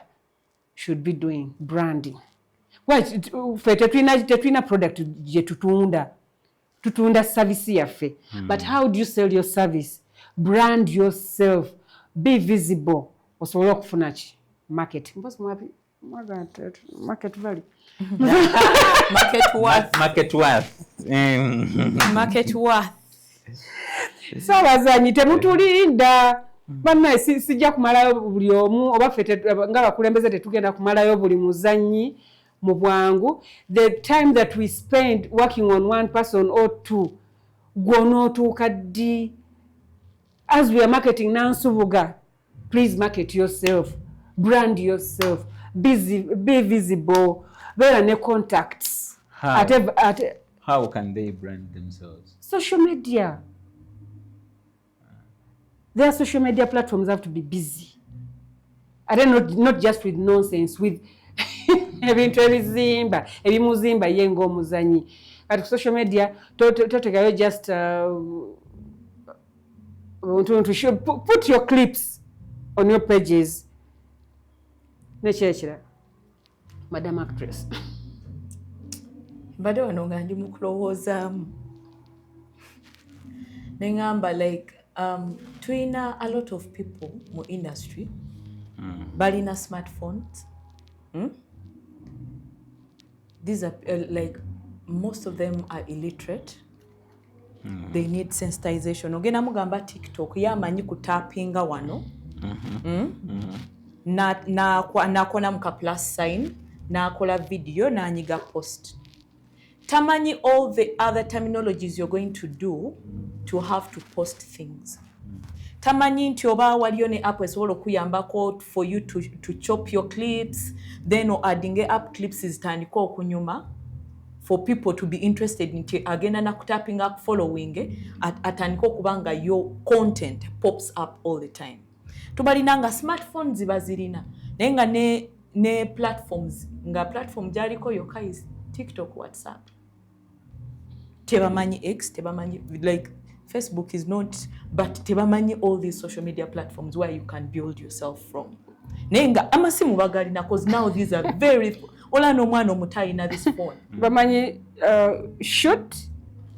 should be doing, branding. Ffe tetulina product gye tutunda service yaffe. But how do you sell your service? Brand yourself. Be visible. Osobola okufuna ki? Market. Market value. Market worth. Market worth. Market worth. So bazanyi temutulinda. Bannaye sijja kumalayo buli omu oba ffe nga bakulembeze tetugenda kumalayo buli muzanyi mu bwangu. The time that we spend working on one person or two gw'onootuuka ddi. As we are marketing Nansubuga, please market yourself, brand yourself, be visible, beera ne contacts. How can they brand themselves? Social media. Their social media platforms have to be busy. I don't know, not just with nonsense, with ebintu ebimuzimba ye ng'omuzanyi. At social media, totegayo just to put your clips on your pages. Nekyekira, Madam Actress. Mbadde wano nga ndi mu kulowoozaamu. Ne ngamba like tulina a lot of people mu industry balina smartphones. These are like most of them are illiterate. They need sensitization. Ogenda mugamba TikTok yamanyi kutapinga wano. Nakona muka plus sign, nakola video, nanyiga post. Tamanyi all the other terminologies you're going to do to have to post things. Tamanyi nti oba waliyo ne app esobola okuyambako for you to chop your clips, then adding up clips zitandika okunyuma for people to be interested nti agenda nakutapping up following atandika okubanga your content pops up all the time. Tubalinanga smartphones ziba zirina naye nga ne platforms nga platform jaliko yoka is TikTok, WhatsApp. Tebamanyi X, tebamanyi like Facebook is not, but tebamanyi all these social media platforms where you can build yourself from. Nenga amasimu bagalina cause now these are very ola no mwana omutai na this phone. Bamanyi shoot,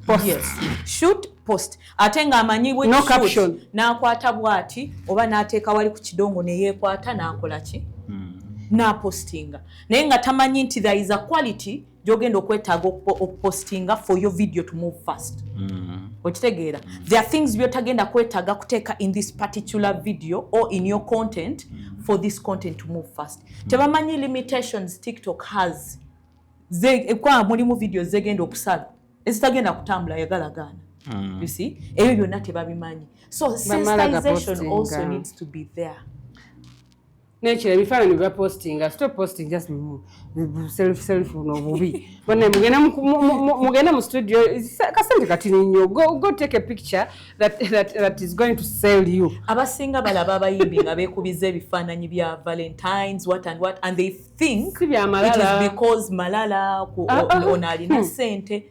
post. Yes. Shoot, post. Atenga amanyi we no shoot. Caption. Na kwata bwati oba nateeka wali ku kidongo ne yekwata nakola ki? Na postinga. Nenga tamanyi nti there is a quality jogenda okwetaaga okupostinga for your video to move fast. Okitegeera. There are things byotagenda kwetaaga kuteeka in this particular video or in your content for this content to move fast. Tebamanyi limitations TikTok has. Kwa mulimu videos zegenda okusala. Ezitagenda kutambula yagalagana. You see? Ebyo byonna tebabimanyi. So sensitization also needs to be there. Nature ebifaananyi bya posting, stop posting just self no bubi. Bonna mugenda mu studio kasente katini nnyo, go take a picture that is going to sell you. Abasinga balaba abayimbi nga beekubiza ebifaananyi bya Valentines what and they think it is because Malala ono alina sente.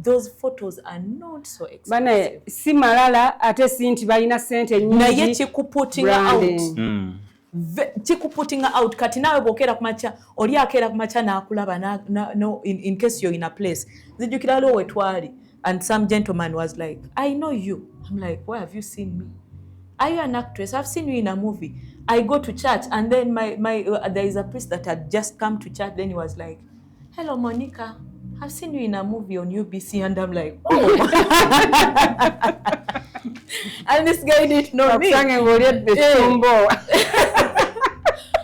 those photos are not so expensive. Bana si malala ate sinti balina sente nyingi. Naye chikuputinga out. Chikuputinga out kati nawe bokera kumacha oli akera kumacha na akulaba no in case you're in a place. Zijukira lo wetwali and some gentleman was like, I know you. I'm like, where have you seen me? Are you an actress? I've seen you in a movie. I go to church and then there is a priest that had just come to church. Then he was like, hello, Monica. I've seen you in a movie on UBC. And I'm like, oh. And this guy didn't know me.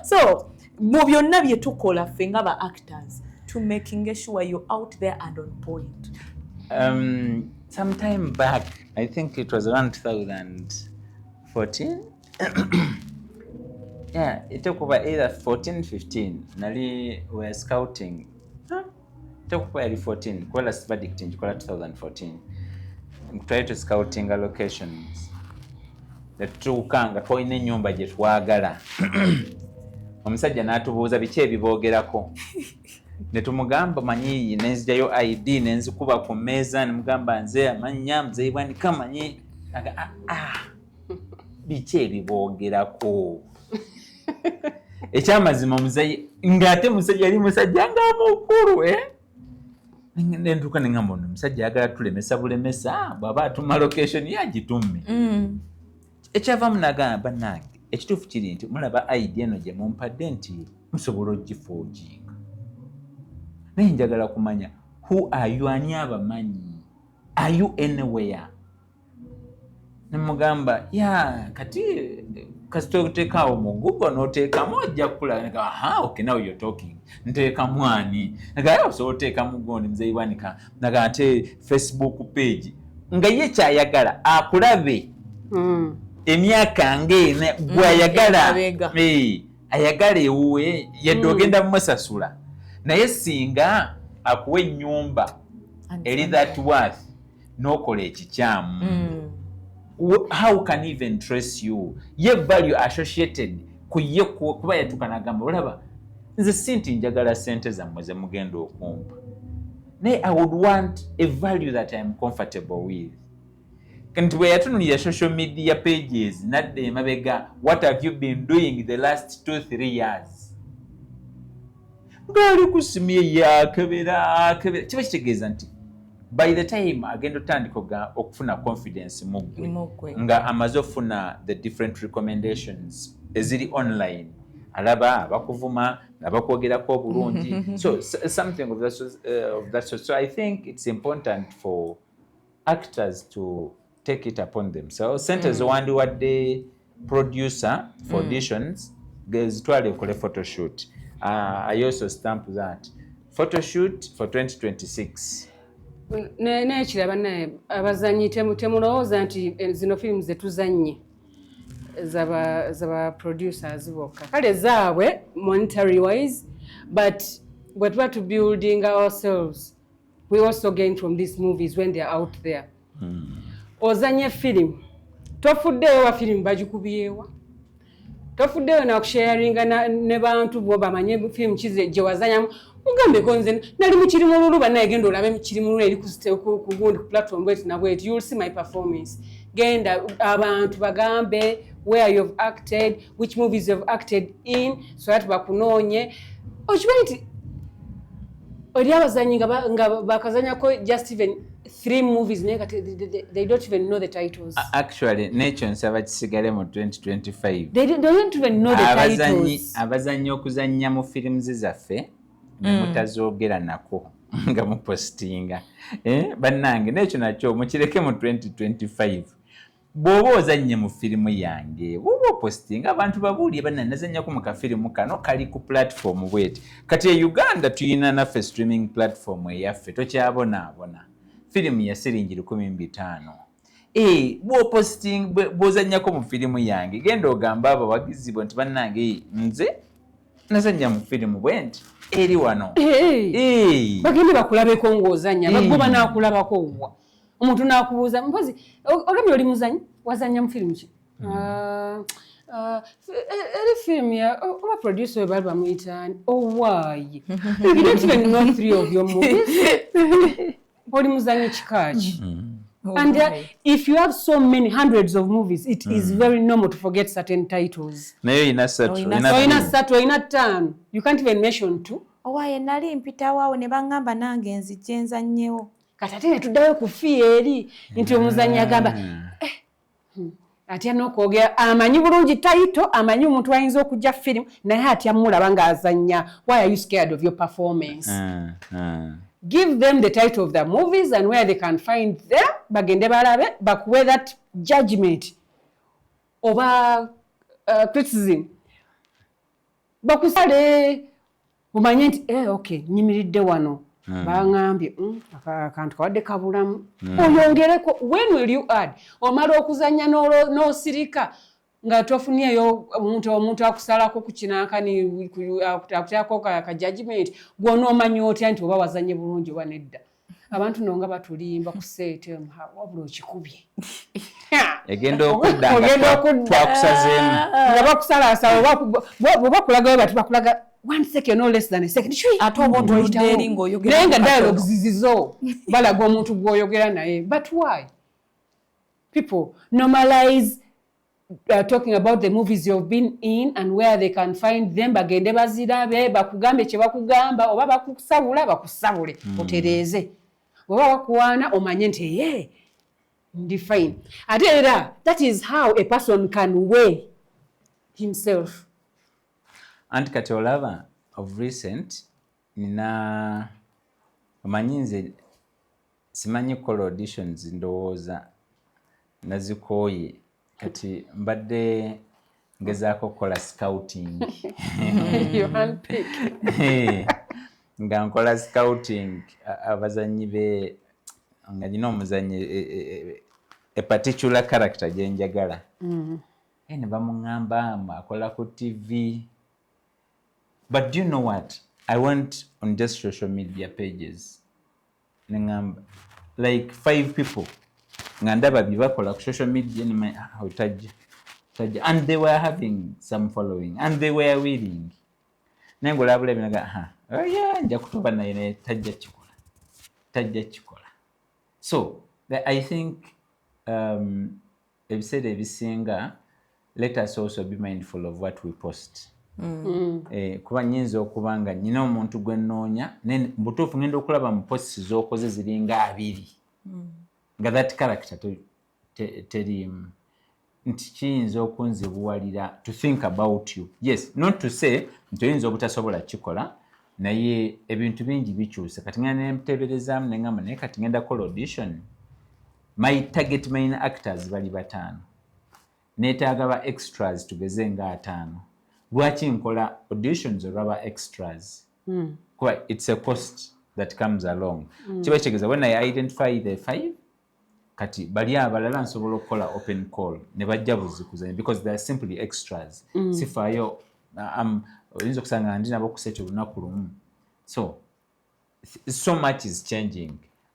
So, move your navy to call a finger by actors to making sure you're out there and on point. Some time back, I think it was around 2014. Yeah, it took over either 14, 15. Nali were scouting. It took over 14. Kuala verdict in 2014. Tried to scouting locations. The true kanga toine nyumba je twagala. Omusajja n'atubuuza biki ebibogerako. Ne tumugamba manyi nenzjayo ID nenzikuba ku mmeeza nemugamba nze amanya mzee bwanika manyi biki ebibogerako. Ekyamazima omuzayi ng'ate musajja yali musajja ng'amukulu nenduka nengamba ono musajja ayagala tulemesa bulemesa bw'aba atuma location yagitumme. Ekyavaamu n'agamba bannange ekituufu kiri nti mulaba ID eno gye mumpadde nti musobola ogifooginga. Naye njagala kumanya who are you ani abamanyi? Are you anywhere? Nemugamba kati kasitoteekawo mu Google n'oteekamu ojja kukula. Aha, okay, now you're talking. Nteekamu ani? Naga osobola oteekamu gondi muzeeyi bwanika. Naga ate Facebook page. Nga ye kyayagala akulabe. Emyaka ng'ena gw'ayagala. Ayagala ewuwe yadde ogenda mumusasula. Naye singa akuwa ennyumba eri that worth n'okola ekikyamu. How can he even trace you? Ye value associated kuye kuba yatuuka n'agamba olaba nze sinti njagala sente zammwe ze mugenda okumpa. Naye I would want a value that I am comfortable with. Kanti bwe yatunulira social media pages nadde emabega what have you been doing the last 2-3 years? Ngali kusimye yakebera kiba kitegeeza nti by the time agenda otandika okufuna confidence mugwe nga amaze ofuna the different recommendations eziri online alaba abakuvuma nabakwogerako obulungi. So something of that sort. So I think it's important for actors to take it upon themselves. Centers wandi wadde producer for auditions gezitwale okole photo shoot. I also stamp that photo shoot for 2026. Nekiraba naye abazanyi temulowooza nti zino firimu zetuzanye zaba producers bokka kale zaabwe monetary wise, but what we are to building ourselves, we also gain from these movies when they are out there. Ozanye firimu tofuddeyo wa firimu bagikubiyewa, tofuddeyo nakusharinga ne bantu bo bamanye firimu kize gye wazanyamu. Mugambe konze nali mu kiri mululu banaye genda olabe mu kiri mululu eri ku gundi ku platform bweti na bweti, you will see my performance. Genda abantu bagambe where you have acted, which movies you have acted in, so that bakunoonye. Okimanyi nti oli abazanyi nga bakazanyako just even 3 movies they don't even know the titles. Actually nekyo nsaba kisigale mu 2025. They don't even know the titles. Abazanyi okuzannya mu films zaffe mutazoogera nako nga mupostinga. Bannange nekyo nakyo mukireke mu 2025. Bw'oba ozannye mu firimu yange bw'oba opostinga abantu babuulire bannange nazannyako mu kafirimu kano kali ku platform bweti. Kati e Uganda tuyina naffe streaming platform eyaffe tokyabonaabona. Firimu ya siringi 15. Bw'ozannyako mu firimu yange genda ogamba abo abagizi bo nti bannange nze nazannya mu firimu bwenti eri wano. Bagende bakulabeko ng'ozannya bagoba n'akulabako wa omuntu n'akubuuza mpozi ogambye oli muzanyi wazannya mu firimu ki? Eri firimu ya oba producer we bali bamuyita why? You don't even know 3 of your movies. oli muzanyi kikaki. Oh, And right. if you have so many hundreds of movies, it is very normal to forget certain titles. naye ina satu Ina satu, ina tano. You can't even mention two. Owaye nali mpitawo awo ne bangamba nange nzijje nzannyewo. Kati ate ne tuddayo ku fiya eri nti omuzannyi agamba atya n'okwogera amanyi bulungi tayito, amanyi omuntu ayinza okujja firimu naye atya mulaba ng'azannya. Why are you scared of your performance? Give them the title of the movies and where they can find them. Bagende balabe bakuwe that judgment oba criticism. Bakusale umanye nti okay nyimiridde wano. Bangambye akantu kawadde kabulamu. Oyongereko. When will you add? Omala okuzannya n'osirika nga tofunyeyo omuntu akusalako ku kinankani akuteekako ka judgment gw'onoomanyi otya nti oba wazannye bulungi oba nedda. Abantu nonga batulimba ku seete wabula okikubye. egenda okudda twakusazeemu nga bakusalaasala bwe bakulaga bati bakulaga 1 second no less than a second. Ate oba otuludde eri ng'oyogera. Naye nga dialogue zizizo balaga omuntu gw'oyogera naye. But why? People normalize talking about the movies you've been in and where they can find them. Bagende bazirabe bakugambe kye bakugamba oba bakusabula bakusabule otereeze. Oba wakuwaana omanye nti ye ndi fine. Ate era that is how a person can weigh himself. Anti kati olaba of recent nina omanyi nze simanyi kukola auditions ndowooza nazikooye kati mbadde ngezaako kukola scouting. You handpick. Nga nkola scouting abazanyi be nga nina omuzanyi a particular character gye njagala. Ne bamuŋŋamba akola ku TV. But do you know what? I went on just social media pages. Like 5 people. Ngandaba bibakola ku social media tajja. And they were having some following. And they were willing. Nengola bule binaga oh yeah, nja kutoba naye tajja kikola. So I think ebiseera ebisinga let us also be mindful of what we post. Kuba nyinza okuba nga nyina omuntu gwe nnoonya mbutuufu ngenda okulaba mu posts z'okoze ziringa 2 nga that character teriimu nti kiyinza okunzibuwalira to think about you. Yes, not to say nti oyinza obutasobola kikola naye ebintu bingi bikyusa. Kati ngenda nemuteeberezaamu neŋŋamba naye kati ngenda kola audition. My target main actors bali 5 neetaaga ba extras tugeze nga 5. Lwaki nkola auditions olwaba extras? Kuba it's a cost that comes along. Kiba kitegeeza when I identify the 5 kati bali abalala nsobola okukola open call ne bajja buzikuzanya because they are simply extras. Sifaayo oyinza okusanga ndi nabo kusete olunaku lumu. So much is changing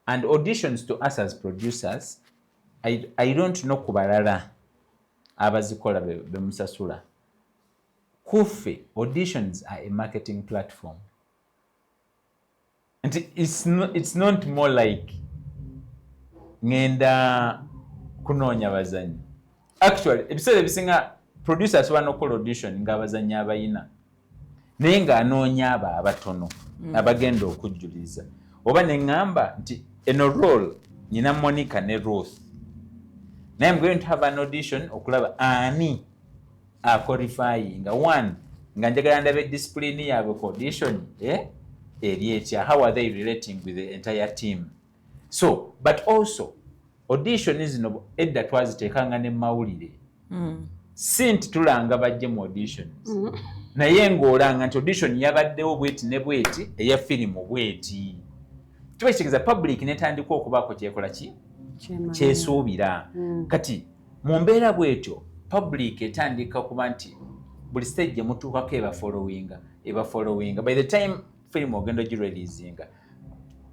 and auditions to us as producers I don't know ku balala abazikola bemusasula. Kufe auditions are a marketing platform and it's not more like ngenda kunoonya bazanyi. Actually ebiseera ebisinga producers banokola audition nga abazanyi abayina naye nga anoonya abo abatono abagenda okujjuliza oba neŋŋamba nti eno role nyina Monica ne Ruth naye I'm going to have an audition okulaba ani qualifying nga 1 nga njagala ndabe discipline yaabwe ku audition eri etya, how are they relating with the entire team. So but also audition zino edda twaziteekanga ne mawulire si nti tulanga bajje mu auditions naye ng'olanga nti audition yabaddewo bweti ne bweti eya firimu bweti. Kiba kitegeeza public netandika okubaako kyekola ki kyesuubira. Kati mu mbeera bwetyo public etandika kuba nti buli stage gye mutuukako eba followinga by the time firimu ogenda ogireleasinga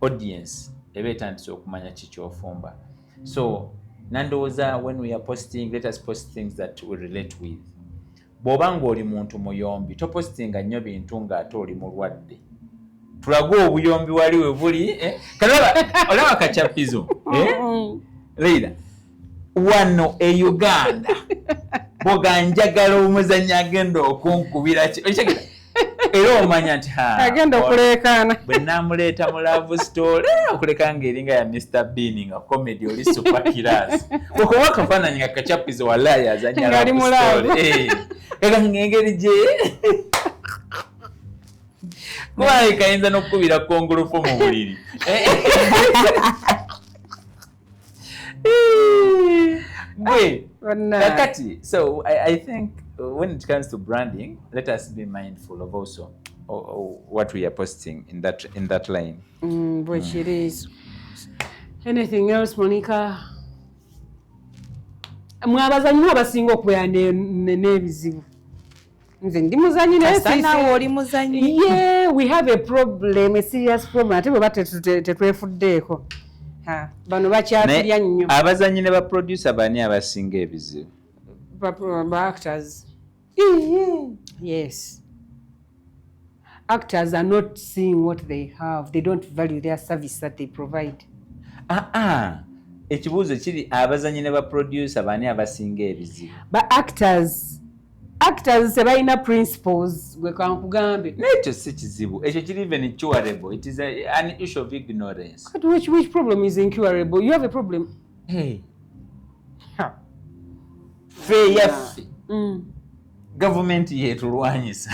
audience eba etandise okumanya kikyofumba. So nandowooza when we are posting, let us post things that we relate with. Bw'oba ng'oli muntu muyombi topostinga nnyo bintu ng'ate oli mulwadde tulaga obuyombi wali we buli olaba kachapizo Leila wano e Uganda boganjagala omuzanyi agenda okunkubira ekigenda era omanya nti agenda okulekana bwe namuleeta mu love story okuleka ng'eringa ya Mr. Bean nga comedy oli superkillers okuba kafaananyi nga kachapizo walayi azanya love story eka ng'engeri gye kubaye kayinza n'okukubira kongolofu mu buliri kakati so I think when it comes to branding, let us be mindful of also what we are posting in that line. Which it is. Anything else, Monica? Mwabazanyi abasinga okubeera n'ebizibu. Nze ndi muzanyi naye nawe oli muzanyi. Yeah, we have a problem, a serious problem. Ate bwe tetwefuddeeko. Bano bakyatulya nnyo. Abazanyi ne ba producer bani abasinga ebizibu? Ba actors. Yes. Actors are not seeing what they have. They don't value their service that they provide. Ekibuuzo kiri abazanyi ne ba producer bani abasinga ebizibu? Ba actors sebalina principles gwe kankugambe. N'ekyo si kizibu. Ekyo kiri even incurable. It is an issue of ignorance. But which problem is incurable? You have a problem. Hey. Fe yaffe. Government yetulwanyisa.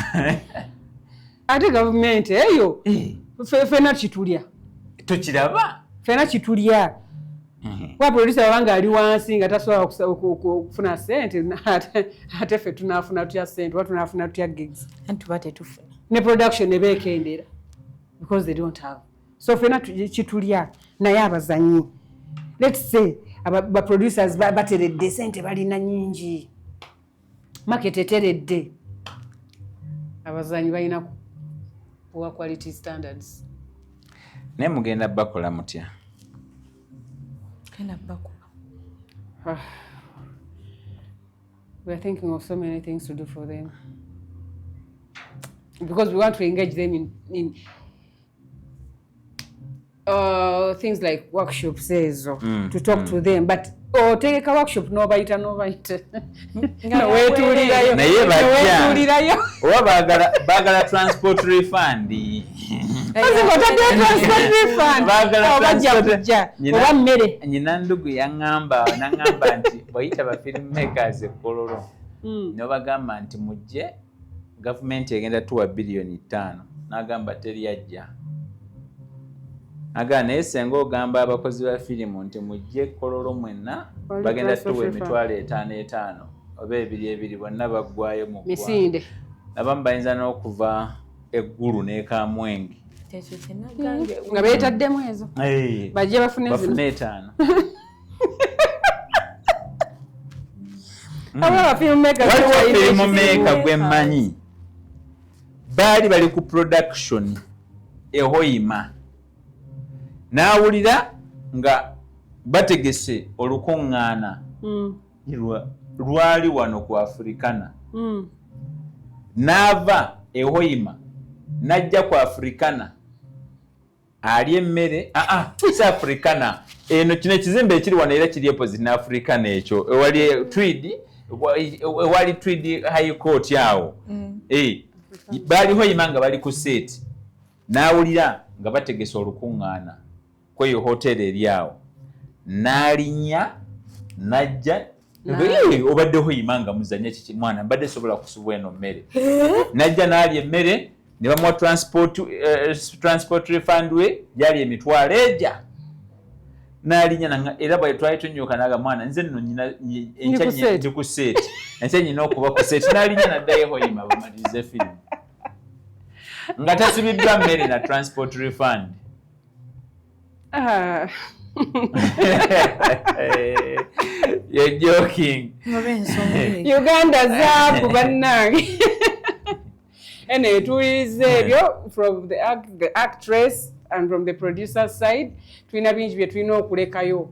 Ate government eyo fena kitulya. Tukiraba? Fena kitulya. Wa producer wanga ali wansi nga tasobola okufuna sente ate ffe tunafuna tutya sente wa tunafuna tutya gigs. Anti bate tufuna. Ne production ne beekendera because they don't have. So fena kitulya naye abazanyi. Let's say ba producers bateredde sente balina nyingi. Market eteredde. Abazanyi balina poor quality standards. Ne mugenda bakola mutya? We are thinking of so many things to do for them because we want to engage them in things like workshops to talk to them, but take a workshop nobayita wetulirayo naye bajja oba bagala transport refund oba mmere. Nyina ndugu nangamba nti bayita ba filmmakers ekololo nobagamba nti mujje government egenda tuwa bilioni 5 nagamba teri ajja aga naye senga ogamba abakozi ba firimu nti mujje kololo mwenna bagenda tuwa emitwalo 5 oba 2 bonna baggwayo mu misinde abamu bayinza n'okuva eggulu n'ekamwenge nga beetaddemu ezo bajje bafune 5 filmmaker gwe mmanyi bali ku production ehoyima n'awulira nga bategese olukuŋŋaana lwali wano ku Africana n'ava ehoyima n'ajja ku Africana ali emmere si Africana eno kino ekizimbe ekiri wano era kiri opposite na Africana ekyo ewali Tweed High Court awo bali hoyima nga bali ku set n'awulira nga bategese olukuŋŋaana kweyo hotel eri awo n'alinnya n'ajja obadde hoyima nga muzanya kiki mwana mbadde sobola kusubwa eno mmere n'ajja n'alya emmere ne bamuwa transport refund we gyali emitwalo ejja n'alinnya era bwe twali tunyuka naga mwana nze nno ndi ku seeti ense nyina okuba ku seeti n'alinnya n'addayo hoyima bamalirize firimu nga tasibiddwa mmere na transport refund. You're joking. Uganda zaabu bannange. Anyway, tulize ebyo from the actress and from the producer side. Tulina bingi bye tulina okulekayo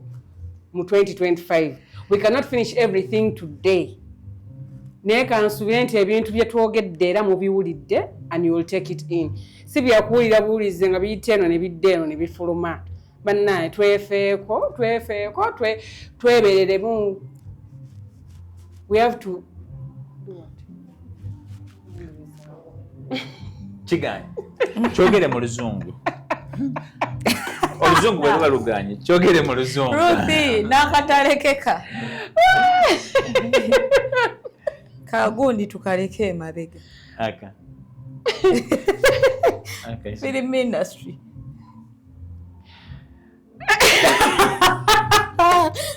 mu 2025. We cannot finish everything today. naye kansubire nti ebintu bye twogedde era mubiwulidde and you will take it in. Si byakuwulira buwulize nga biyita eno ne bidde eno ne bifuluma. Bannaye twefeeko twebereremu. We have to do what? Kiganye kyogere mu luzungu. Oluzungu bwe luba luganye kyogere mu luzungu. Ruthi n'akatalekeka kagundi tukaleke emabega. Aka. Okay. Film industry.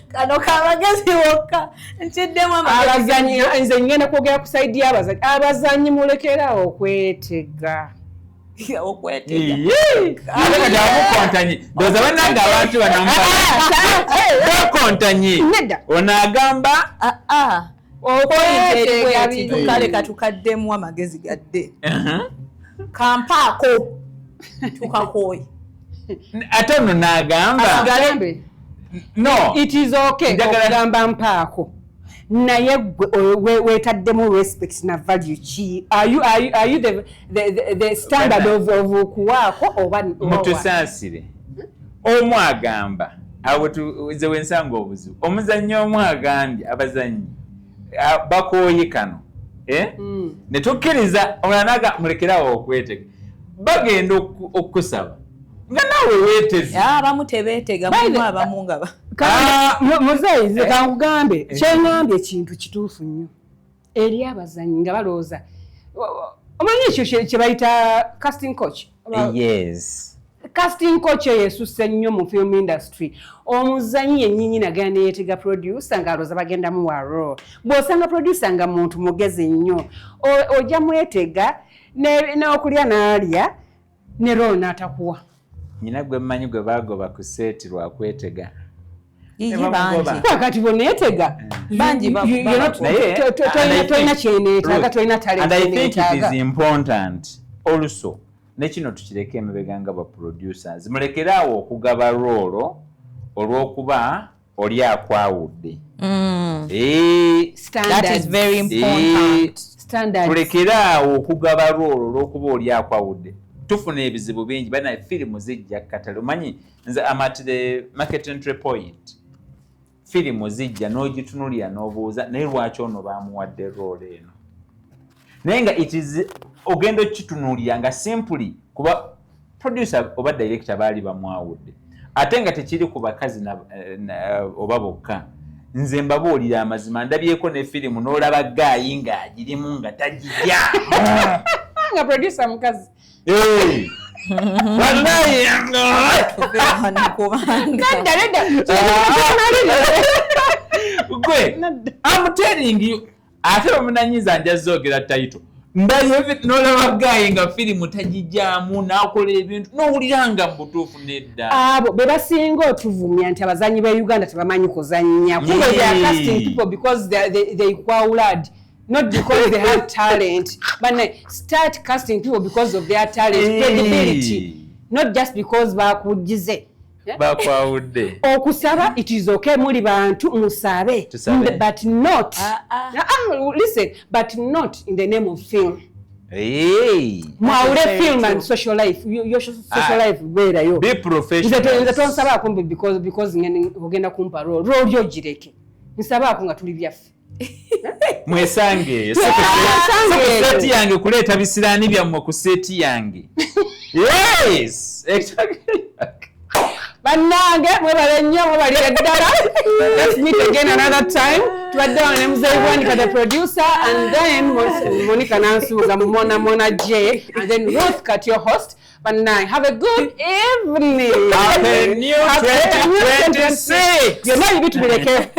Kano kabagezi wokka nkiddemu abazanyi nze ngenda kwogera ku side y'abazanyi. Abazanyi mulekerawo okwetega. Okwetega. Aleka jamukontanyi. Ndoza bananga abantu bakontanyi. Onagamba okwetega tukaleka tukaddemu amagezi gadde. Kampaako tukakoye. Ate ono n'agamba no, it is okay okugamba mpaako naye wetaddemu respect na value ki. Are you the standard of kuwaako oba mutusaasire omu agamba awo tuze wensanga obuzibu omuzannyo omu agambye abazannyi bakooye kano ne tukkiriza omulanaga mulekerawo okwetega bagenda okukusaba nga naawe weeteze. Abamu tebeetega mulimu abamu nga muzeeyize kankugambe kyeŋŋambye ekintu kituufu nnyo eri abazannyi nga balowooza omanyi ekyo kye bayita casting coach. Yes. Casting coach yeesusse nnyo mu film industry. Omuzannyi yennyini nagenda ne yeetega producer ng'alowooza bagenda muwa role. Bw'osanga producer nga muntu mugezi nnyo ojja mwetega n'okulya n'alya ne role n'atakuwa. Nyina gwe mmanyi gwe baagoba ku seeti lwa kwetega. Kati bw'oneetega bangi tolina kyeneetaaga tolina talent. And I think it is important also ne kino tukireke emabega nga ba producers mulekeraawo okugaba rolo olw'okuba oli akwawudde. That is very important. Mulekeraawo okugaba rolo olw'okuba oli akwawudde. Tufuna ebizibu bingi bana firimu zijja katale. Omanyi nze I'm at the market entry point. Firimu zijja n'ogitunulira n'obuuza naye lwaki ono baamuwadde role eno. Naye nga it is ogenda okitunuulira nga simply kuba producer oba director baali bamwawudde. Ate nga tekiri ku bakazi oba bokka. Nze mbabuulira amazima ndabyeko ne firimu n'olaba gaayi ng'agirimu nga tagijja. Nga producer mukazi. Hey! Wallahi I'm telling you, ate omunanyiza njazogera title. Ndayo n'olaba gaayi nga firimu tagijjaamu n'akola ebintu n'owuliranga mu butuufu nedda. Abo be basinga otuvumya nti abazannyi ba Uganda tebamanyi kuzannya. Kuba they are casting people because they qualified. Not because they have talent, but start casting people because of their talent, credibility. Not just because bakujize. Bakwawudde. Okusaba, it is okay muli bantu musabe, but not. Listen, but not in the name of film. Hey. Mwaule film and social life. Your social life where you. Be professional. Nze tonsaba akumbe because ngene ogenda kumpa role yo gireke. Nsaba akunga tuli byaffe. Mwesange seti yange kuleeta bisiraani byammwe ku seti yange. Yes, exactly. Bannange mwebale nnyo mwebalire ddala. Let's meet again another time. Tubadde wano ne Muzeeyi Bwanika the producer and then Monica Nansuuza Mona J and then Ruth Kat your host. Bannange have a good evening. Happy New 2026. Byonna bibi tubireke.